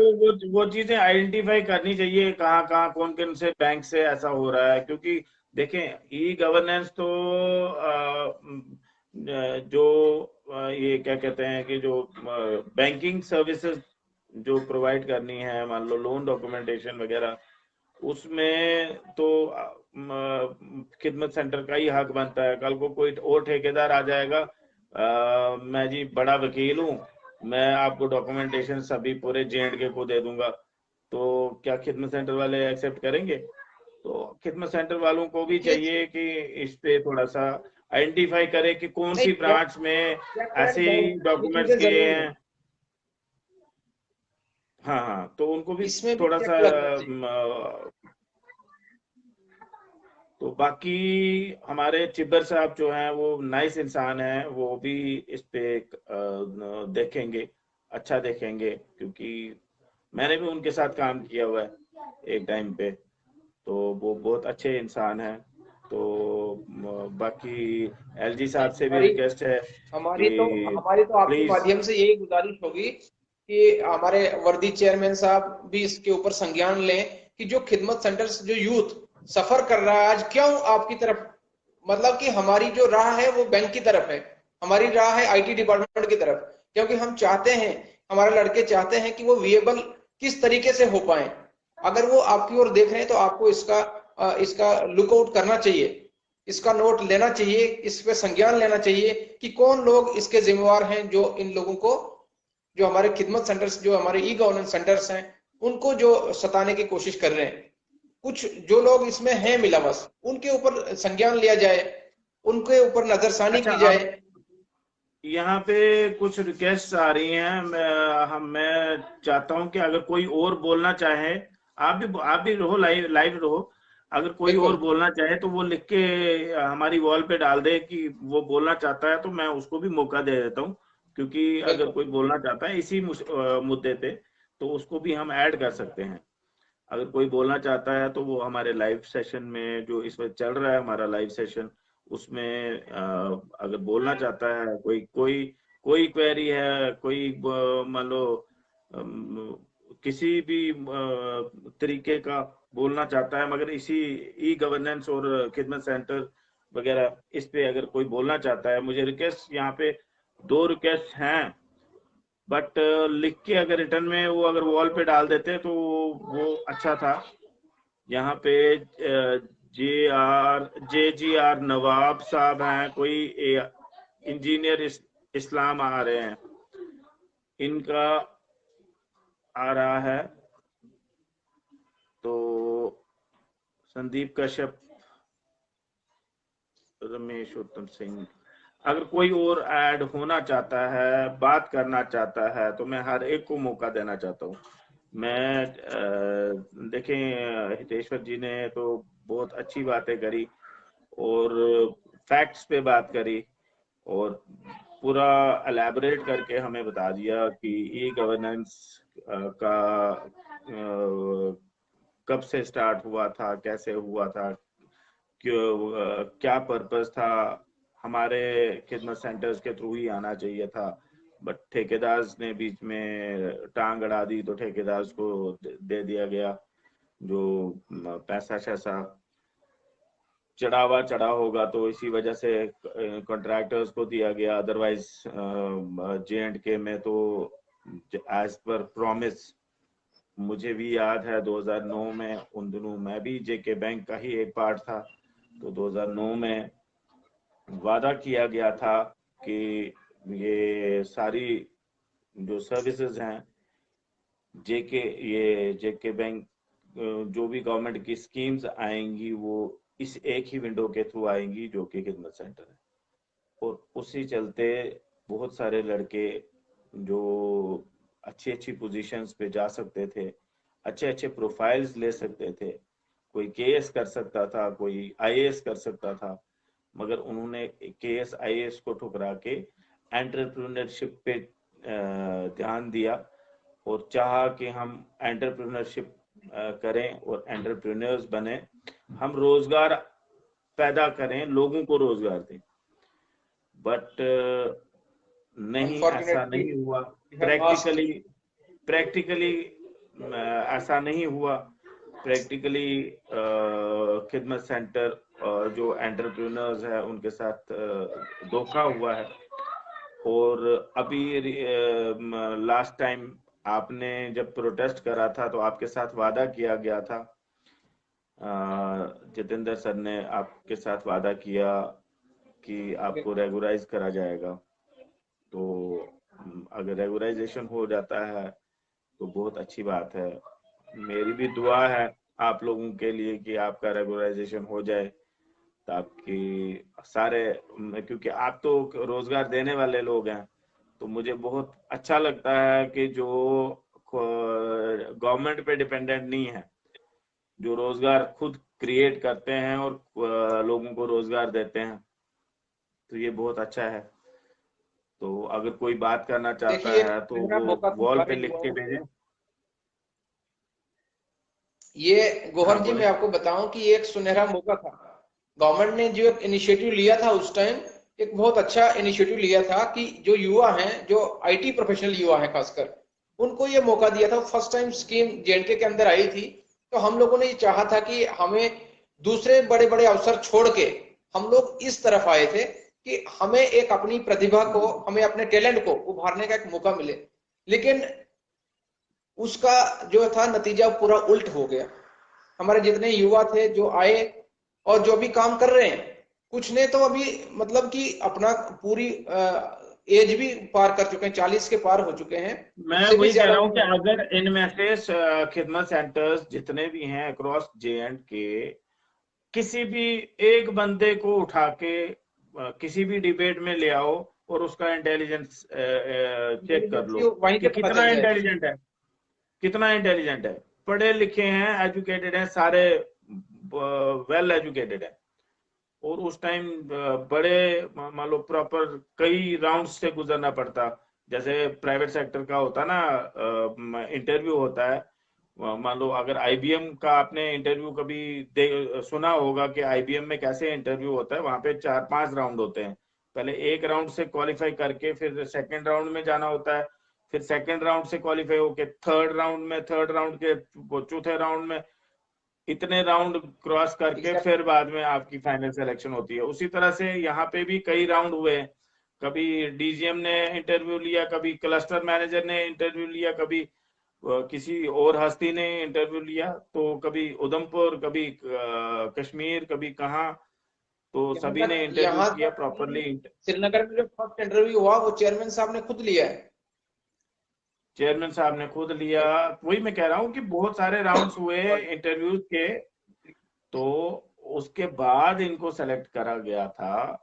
S1: वो चीजें आइडेंटिफाई करनी चाहिए कहाँ कौन से बैंक से ऐसा हो रहा है। क्योंकि देखें, ई गवर्नेंस तो जो ये क्या कहते हैं कि जो बैंकिंग सर्विसेज जो प्रोवाइड करनी है, मान लो लोन डॉक्यूमेंटेशन वगैरह, उसमें तो खिदमत सेंटर का ही हक बनता है। कल को कोई और ठेकेदार आ जाएगा, मैं जी बड़ा वकील हूँ, मैं आपको डॉक्यूमेंटेशन सभी पूरे जे&के को दे दूंगा, तो क्या खिदमत सेंटर वाले एक्सेप्ट करेंगे? तो खिदमत सेंटर वालों को भी चाहिए कि इस पे थोड़ा सा आइडेंटिफाई करे कि कौन सी ब्रांच में ऐसे डॉक्यूमेंट्स के हैं। हाँ हाँ, तो उनको भी
S2: इसमें भी
S1: थोड़ा सा
S2: चेक लगना चाहिए।
S1: तो बाकी हमारे चिब्बर साहब जो हैं वो नाइस इंसान हैं, वो भी इस पे देखेंगे, अच्छा देखेंगे, क्योंकि मैंने भी उनके साथ काम किया हुआ है एक टाइम पे, तो वो बहुत अच्छे इंसान हैं। तो बाकी एलजी
S2: नहीं,
S1: साहब से भी रिक्वेस्ट है कि
S2: हमारी तो आपके
S1: प्लीज।
S2: माध्यम से यही गुजारिश होगी कि हमारे वर्दी चेयरमैन साहब भी इसके ऊपर संज्ञान लें कि जो खिदमत सेंटर्स, जो यूथ सफर कर रहा है आज, क्यों आपकी तरफ, मतलब कि हमारी जो राह है वो बैंक की तरफ है, हमारी राह है आईटी डिपार्टमेंट की तरफ, क्योंकि हम चाहते हैं, हमारे लड़के चाहते हैं कि वो विएबल किस तरीके से हो पाए। अगर वो आपकी ओर देख रहे हैं तो आपको इसका लुकआउट करना चाहिए, इसका नोट लेना चाहिए, इस पे संज्ञान लेना चाहिए कि कौन लोग इसके जिम्मेवार हैं, जो इन लोगों को, जो हमारे खिदमत सेंटर्स, जो हमारे ई गवर्नेंस सेंटर्स हैं, उनको जो सताने की कोशिश कर रहे हैं। कुछ जो लोग इसमें हैं मिलावस, उनके ऊपर संज्ञान लिया जाए, उनके ऊपर नजरसानी
S1: अच्छा,
S2: की
S1: अब
S2: जाए।
S1: यहाँ पे कुछ रिक्वेस्ट आ रही हैं, मैं चाहता हूँ कि अगर कोई और बोलना चाहे, आप भी रहो, लाइव लाइव रहो। अगर कोई और
S2: बिल्कुल।
S1: बोलना चाहे तो वो लिख के हमारी वॉल पे डाल दे कि वो बोलना चाहता है, तो मैं उसको भी मौका दे देता हूँ। क्योंकि अगर
S2: बिल्कुल।
S1: कोई बोलना चाहता है इसी मुद्दे पे, तो उसको भी हम ऐड कर सकते हैं। अगर कोई बोलना चाहता है तो वो हमारे लाइव सेशन में, जो इस वक्त चल रहा है हमारा लाइव सेशन, उसमें अगर बोलना चाहता है, कोई कोई कोई क्वेरी है, कोई मान लो अम, किसी भी तरीके का बोलना चाहता है, मगर इसी ई गवर्नेंस और खिदमत सेंटर वगैरह इस पे अगर कोई बोलना चाहता है, मुझे रिक्वेस्ट यहाँ पे दो रिक्वेस्ट हैं, बट लिख के अगर रिटर्न में वो अगर वॉल पे डाल देते तो वो अच्छा था। यहाँ पे जे जी आर नवाब साहब हैं, कोई इंजीनियर इस्लाम आ रहे हैं, इनका आ रहा है। तो संदीप कश्यप, रमेश उत्तम सिंह, अगर कोई और ऐड होना चाहता है, बात करना चाहता है, तो मैं हर एक को मौका देना चाहता हूँ। मैं देखें, हितेश्वर जी ने तो बहुत अच्छी बातें करी और फैक्ट्स पे बात करी, और पूरा एलैबोरेट करके हमें बता दिया कि ई गवर्नेंस का कब से स्टार्ट हुआ था, कैसे हुआ था, क्यों, क्या पर्पस था, हमारे खिदमत सेंटर्स के थ्रू ही आना चाहिए था, बट ठेकेदार ने बीच में टांग अड़ा दी, तो ठेकेदार को दे दिया गया जो पैसा शैसा चढ़ावा चढ़ा होगा, तो इसी वजह से कॉन्ट्रैक्टर्स को दिया गया। अदरवाइज J&K में तो एज पर प्रॉमिस, मुझे भी याद है 2009 में, उन दिनों मैं भी जेके बैंक का ही एक पार्ट था, तो 2009 में वादा किया गया था कि ये सारी जो सर्विसेज हैं, जेके ये जेके बैंक, जो भी गवर्नमेंट की स्कीम्स आएंगी वो इस एक ही विंडो के थ्रू आएंगी, जो कि खिदमत सेंटर है। और उसी चलते बहुत सारे लड़के जो अच्छी अच्छी पोजीशंस पे जा सकते थे, अच्छे अच्छे प्रोफाइल्स ले सकते थे, कोई केएस कर सकता था, कोई आईएएस कर सकता था, मगर उन्होंने केएस आईएएस को ठुकरा के एंटरप्रेन्योरशिप पे ध्यान दिया, और चाहा कि हम एंटरप्रेन्योरशिप करें और एंटरप्रेन्योर्स बने, हम रोजगार पैदा करें, लोगों को रोजगार दें। बट नहीं, ऐसा
S2: अनफॉर्चुनेटली
S1: नहीं हुआ।
S2: We have lost.
S1: Practically practically ऐसा नहीं हुआ। प्रैक्टिकली खिदमत सेंटर जो एंटरप्रेन्योर्स है उनके साथ धोखा हुआ है। और अभी लास्ट टाइम आपने जब प्रोटेस्ट करा था, तो आपके साथ वादा किया गया था, जितेंद्र सर ने आपके साथ वादा किया कि आपको रेगुलाइज करा जाएगा। तो अगर रेगुलाइजेशन हो जाता है तो बहुत अच्छी बात है। मेरी भी दुआ है आप लोगों के लिए कि आपका रेगुलाइजेशन हो जाए, ताकि सारे, क्योंकि आप तो रोजगार देने वाले लोग हैं, तो मुझे बहुत अच्छा लगता है कि जो गवर्नमेंट पे डिपेंडेंट नहीं है, जो रोजगार खुद क्रिएट करते हैं और लोगों को रोजगार देते हैं, तो ये बहुत अच्छा है। तो अगर कोई बात करना चाहता
S2: देखिए
S1: है तो
S2: मेरा
S1: वो
S2: मौका था
S1: वॉल पे
S2: सारे
S1: लिख के
S2: युवाओं को।
S1: भेजें।
S2: ये
S1: हाँ
S2: गौहर जी,
S1: बोले।
S2: मैं आपको बताऊं कि ये एक सुनहरा मौका था। गवर्नमेंट ने जो एक इनिशिएटिव लिया था उस टाइम, एक बहुत अच्छा इनिशिएटिव लिया था कि जो युवा हैं, जो आईटी प्रोफेशनल युवा हैं खासकर, उनको ये मौका दिया था। फर्स्ट टाइम स्कीम जेएनके के अंदर आई थी, तो हम लोगों ने ये चाहा था कि हमें दूसरे बड़े बड़े अवसर छोड़ के हम लोग इस तरफ आए थे कि हमें एक अपनी प्रतिभा को, हमें अपने टैलेंट को उभारने का एक मौका मिले। लेकिन उसका जो था नतीजा पूरा उल्ट हो गया। हमारे जितने युवा थे जो आए और जो भी काम कर रहे हैं, कुछ ने तो अभी मतलब कि अपना पूरी एज भी पार कर चुके हैं, 40 के पार हो चुके हैं,
S1: मैं
S2: उससे भी
S1: वही कह
S2: ज्यादा
S1: रहा हूँ कि
S2: उम्र है।
S1: अगर इनमें से खिदमत सेंटर्स जितने भी हैं अक्रॉस JNK, किसी भी एक बंदे को उठा के किसी भी डिबेट में ले आओ और उसका इंटेलिजेंस चेक कर लो
S2: वहीं
S1: कि
S2: से पता चल जाएगा।
S1: कितना इंटेलिजेंट है, पढ़े लिखे हैं, एजुकेटेड हैं, सारे वेल एजुकेटेड है। और उस टाइम बड़े मान लो प्रॉपर कई राउंड से गुजरना पड़ता, जैसे प्राइवेट सेक्टर का होता ना, इंटरव्यू होता है। मान लो अगर IBM का आपने इंटरव्यू कभी सुना होगा कि IBM में कैसे इंटरव्यू होता है, वहां पे 4-5 राउंड होते हैं। पहले एक राउंड से क्वालिफाई करके फिर सेकंड राउंड में जाना होता है, फिर सेकंड राउंड से क्वालिफाई होके थर्ड राउंड के चौथे राउंड में, इतने राउंड क्रॉस करके
S2: एग्जैक्टली।
S1: फिर बाद में आपकी फाइनल सिलेक्शन होती है। उसी तरह से यहाँ पे भी कई राउंड हुए हैं। कभी DGM ने इंटरव्यू लिया, कभी क्लस्टर मैनेजर ने इंटरव्यू लिया, कभी किसी और हस्ती ने इंटरव्यू लिया, तो कभी उधमपुर, कभी कश्मीर, कभी कहाँ, तो
S2: यहाँ
S1: सभी
S2: तक
S1: ने इंटरव्यू
S2: यहाँ
S1: किया
S2: तक कि
S1: प्रॉपरली।
S2: श्रीनगर में जो फर्स्ट इंटरव्यू हुआ वो चेयरमैन साहब ने खुद लिया है।
S1: चेयरमैन साहब ने खुद लिया। वही मैं कह रहा हूँ कि बहुत सारे राउंड्स हुए इंटरव्यूज के, तो उसके बाद इनको सेलेक्ट करा गया था।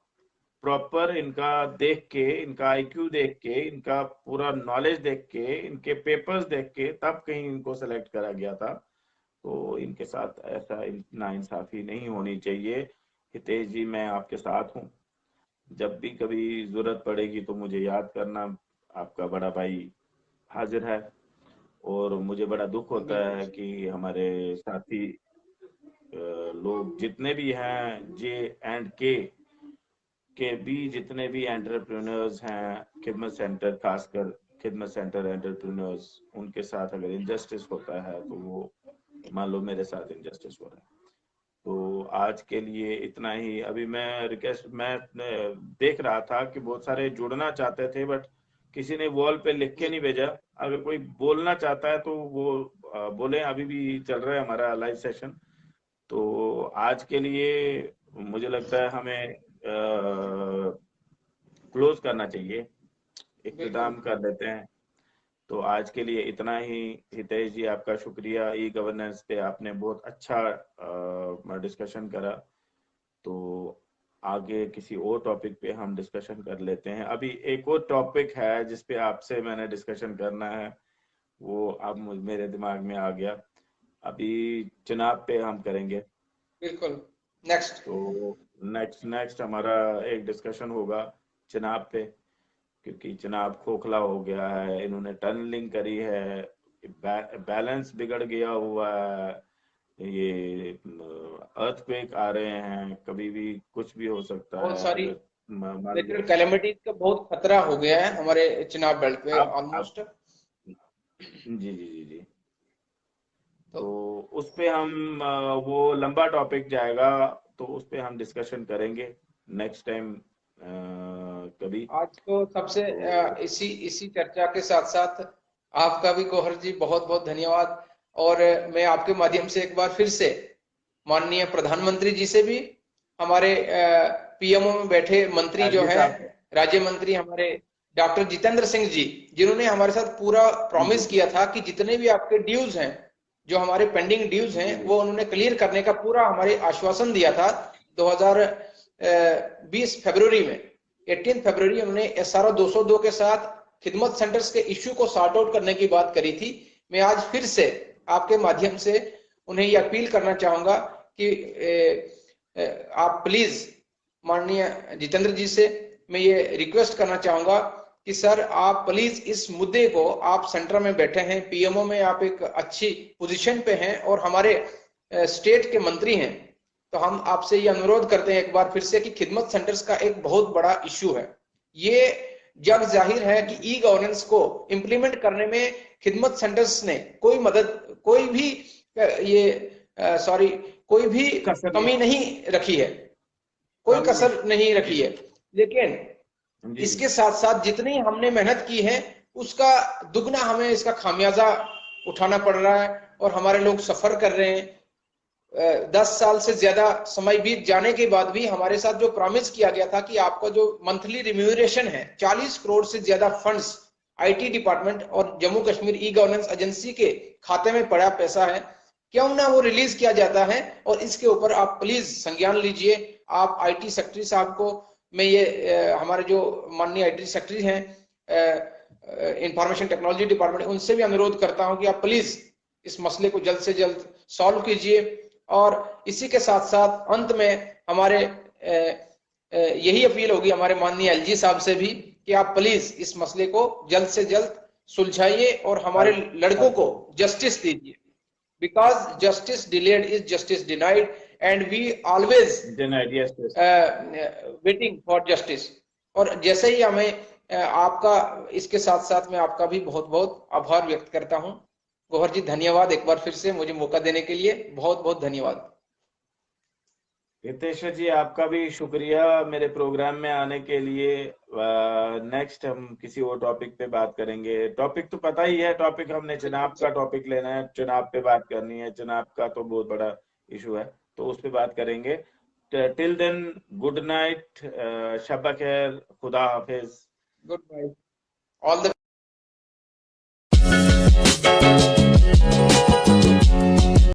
S1: प्रॉपर इनका देख के, इनका IQ देख के, इनका पूरा नॉलेज देख के, इनके पेपर्स देख के, तब कहीं इनको सेलेक्ट करा गया था। तो इनके साथ ऐसा नाइंसाफी नहीं होनी चाहिए। हितेश जी, मैं आपके साथ हूँ, जब भी कभी जरूरत पड़ेगी तो मुझे याद करना। आपका बड़ा भाई हाजिर है। और मुझे बड़ा दुख होता
S2: बिल्कुल
S1: है
S2: सर।
S1: कि हमारे साथी लोग जितने भी हैं J&K के भी जितने भी एंटरप्रेन्योर्स हैं, खिदमत सेंटर, खासकर खिदमत सेंटर एंटरप्रेन्योर्स, उनके साथ अगर इनजस्टिस होता है तो वो मान लो मेरे साथ इनजस्टिस हो रहा है। तो आज के लिए इतना ही। अभी मैं देख रहा था कि बहुत सारे जुड़ना चाहते थे, बट किसी ने वॉल पे लिख के
S2: जी
S1: नहीं भेजा। अगर कोई बोलना चाहता है तो वो बोले, अभी भी चल रहा है हमारा लाइव सेशन। तो आज के लिए मुझे लगता है हमें क्लोज करना चाहिए,
S2: बिल्कुल।
S1: इख्तिताम कर देते हैं। तो आज के लिए इतना ही। हितेश जी, आपका शुक्रिया। E-गवर्नेंस पे आपने बहुत अच्छा डिस्कशन करा। तो आगे किसी और टॉपिक पे हम डिस्कशन कर लेते हैं। अभी एक और टॉपिक है जिस पे आपसे मैंने डिस्कशन करना है, वो अब मेरे दिमाग में आ गया। अभी चुनाव पे हम करेंगे।
S2: बिल्कुल। नेक्स्ट।
S1: तो नेक्स्ट हमारा एक डिस्कशन होगा चुनाव पे, क्योंकि चुनाव खोखला हो गया है, इन्होंने टनलिंग करी है, बैलेंस बिगड़ गया हुआ है, ये अर्थक्वेक आ रहे हैं, कभी भी कुछ भी हो सकता
S2: बहुत
S1: है।
S2: सारी
S1: अगर मान लो
S2: नेचुरल कैलेमिटीज का बहुत खतरा हो गया है हमारे चिनाब बेल्ट पे
S1: अब
S2: ऑलमोस्ट।
S1: जी जी जी जी।
S2: तो
S1: तो उस पे हम वो लंबा टॉपिक जाएगा, तो उस पे हम डिस्कशन करेंगे नेक्स्ट टाइम कभी।
S2: आज तो सबसे
S1: तो
S2: इसी इसी चर्चा के साथ साथ आपका भी गौहर जी बहुत बहुत धन्यवाद। और मैं आपके माध्यम से एक बार फिर से माननीय प्रधानमंत्री जी से भी, हमारे PMO में बैठे मंत्री जो
S1: गार्गी
S2: है,
S1: साहब।
S2: राज्य मंत्री हमारे डॉक्टर जितेंद्र सिंह जी, जिन्होंने हमारे साथ पूरा
S1: जी जी
S2: प्रॉमिस किया था कि जितने भी आपके ड्यूज हैं, जो हमारे पेंडिंग ड्यूज
S1: जी
S2: हैं,
S1: जी
S2: वो उन्होंने क्लियर करने का पूरा हमारे आश्वासन दिया था। 2020 फरवरी में, 18 फरवरी उन्होंने SRO 202 के साथ खिदमत सेंटर्स के इश्यू को सॉर्ट आउट करने की बात करी थी। मैं आज फिर से आपके माध्यम से उन्हें ये अपील करना चाहूंगा कि आप प्लीज माननीय जितेंद्र जी से मैं ये रिक्वेस्ट करना चाहूंगा कि सर आप प्लीज इस मुद्दे को, आप सेंटर में बैठे हैं, पीएमओ में आप एक अच्छी पोजीशन पे हैं और हमारे स्टेट के मंत्री हैं, तो हम आपसे ये अनुरोध करते हैं एक बार फिर से कि खिदमत सेंटर्स का एक बहुत बड़ा इश्यू है। ये जग जाहिर है कि ई गवर्नेंस को इम्प्लीमेंट करने में खिदमत सेंटर्स ने कोई मदद, कोई भी कोई भी कमी नहीं रखी है, कोई कसर नहीं रखी है। लेकिन इसके साथ साथ जितनी हमने मेहनत की है उसका दुगना हमें इसका खामियाजा उठाना पड़ रहा है और हमारे लोग सफर कर रहे हैं। 10 साल से ज्यादा समय बीत जाने के बाद भी हमारे साथ जो प्रॉमिस किया गया था कि आपका जो मंथली रिम्यूनरेशन है 40 करोड़ से ज्यादा फंड्स आईटी डिपार्टमेंट और Jammu Kashmir e governance agency के खाते में पड़ा पैसा है, क्यों ना वो रिलीज किया जाता है। और इसके ऊपर आप प्लीज संज्ञान लीजिए। आप आईटी सेक्रेटरी साहब को मैं ये हमारे जो माननीय आईटी सेक्रेटरी हैं इंफॉर्मेशन टेक्नोलॉजी डिपार्टमेंट, उनसे भी अनुरोध करता हूं कि आप प्लीज इस मसले को जल्द से जल्द सॉल्व कीजिए। और इसी के साथ साथ अंत में हमारे यही अपील होगी हमारे माननीय एलजी साहब से भी कि आप प्लीज इस मसले को जल्द से जल्द सुलझाइए और हमारे लड़कों को जस्टिस दीजिए, because justice delayed is justice denied and we always waiting for justice. और जैसे ही हमें आपका, इसके साथ साथ मैं आपका भी बहुत बहुत आभार व्यक्त करता हूं। गौहर जी धन्यवाद एक बार फिर से मुझे मौका देने के लिए, बहुत बहुत धन्यवाद।
S1: हितेश्वर जी आपका भी शुक्रिया मेरे प्रोग्राम में आने के लिए। नेक्स्ट हम किसी और टॉपिक पे बात करेंगे। टॉपिक तो पता ही है, टॉपिक हमने चुनाव का टॉपिक लेना है, चुनाव पे बात करनी है। चुनाव का तो बहुत बड़ा इशू है, तो उस पे बात करेंगे। टिल देन गुड नाइट, शब खैर, खुदा हाफिज,
S2: गुड नाइट, ऑल द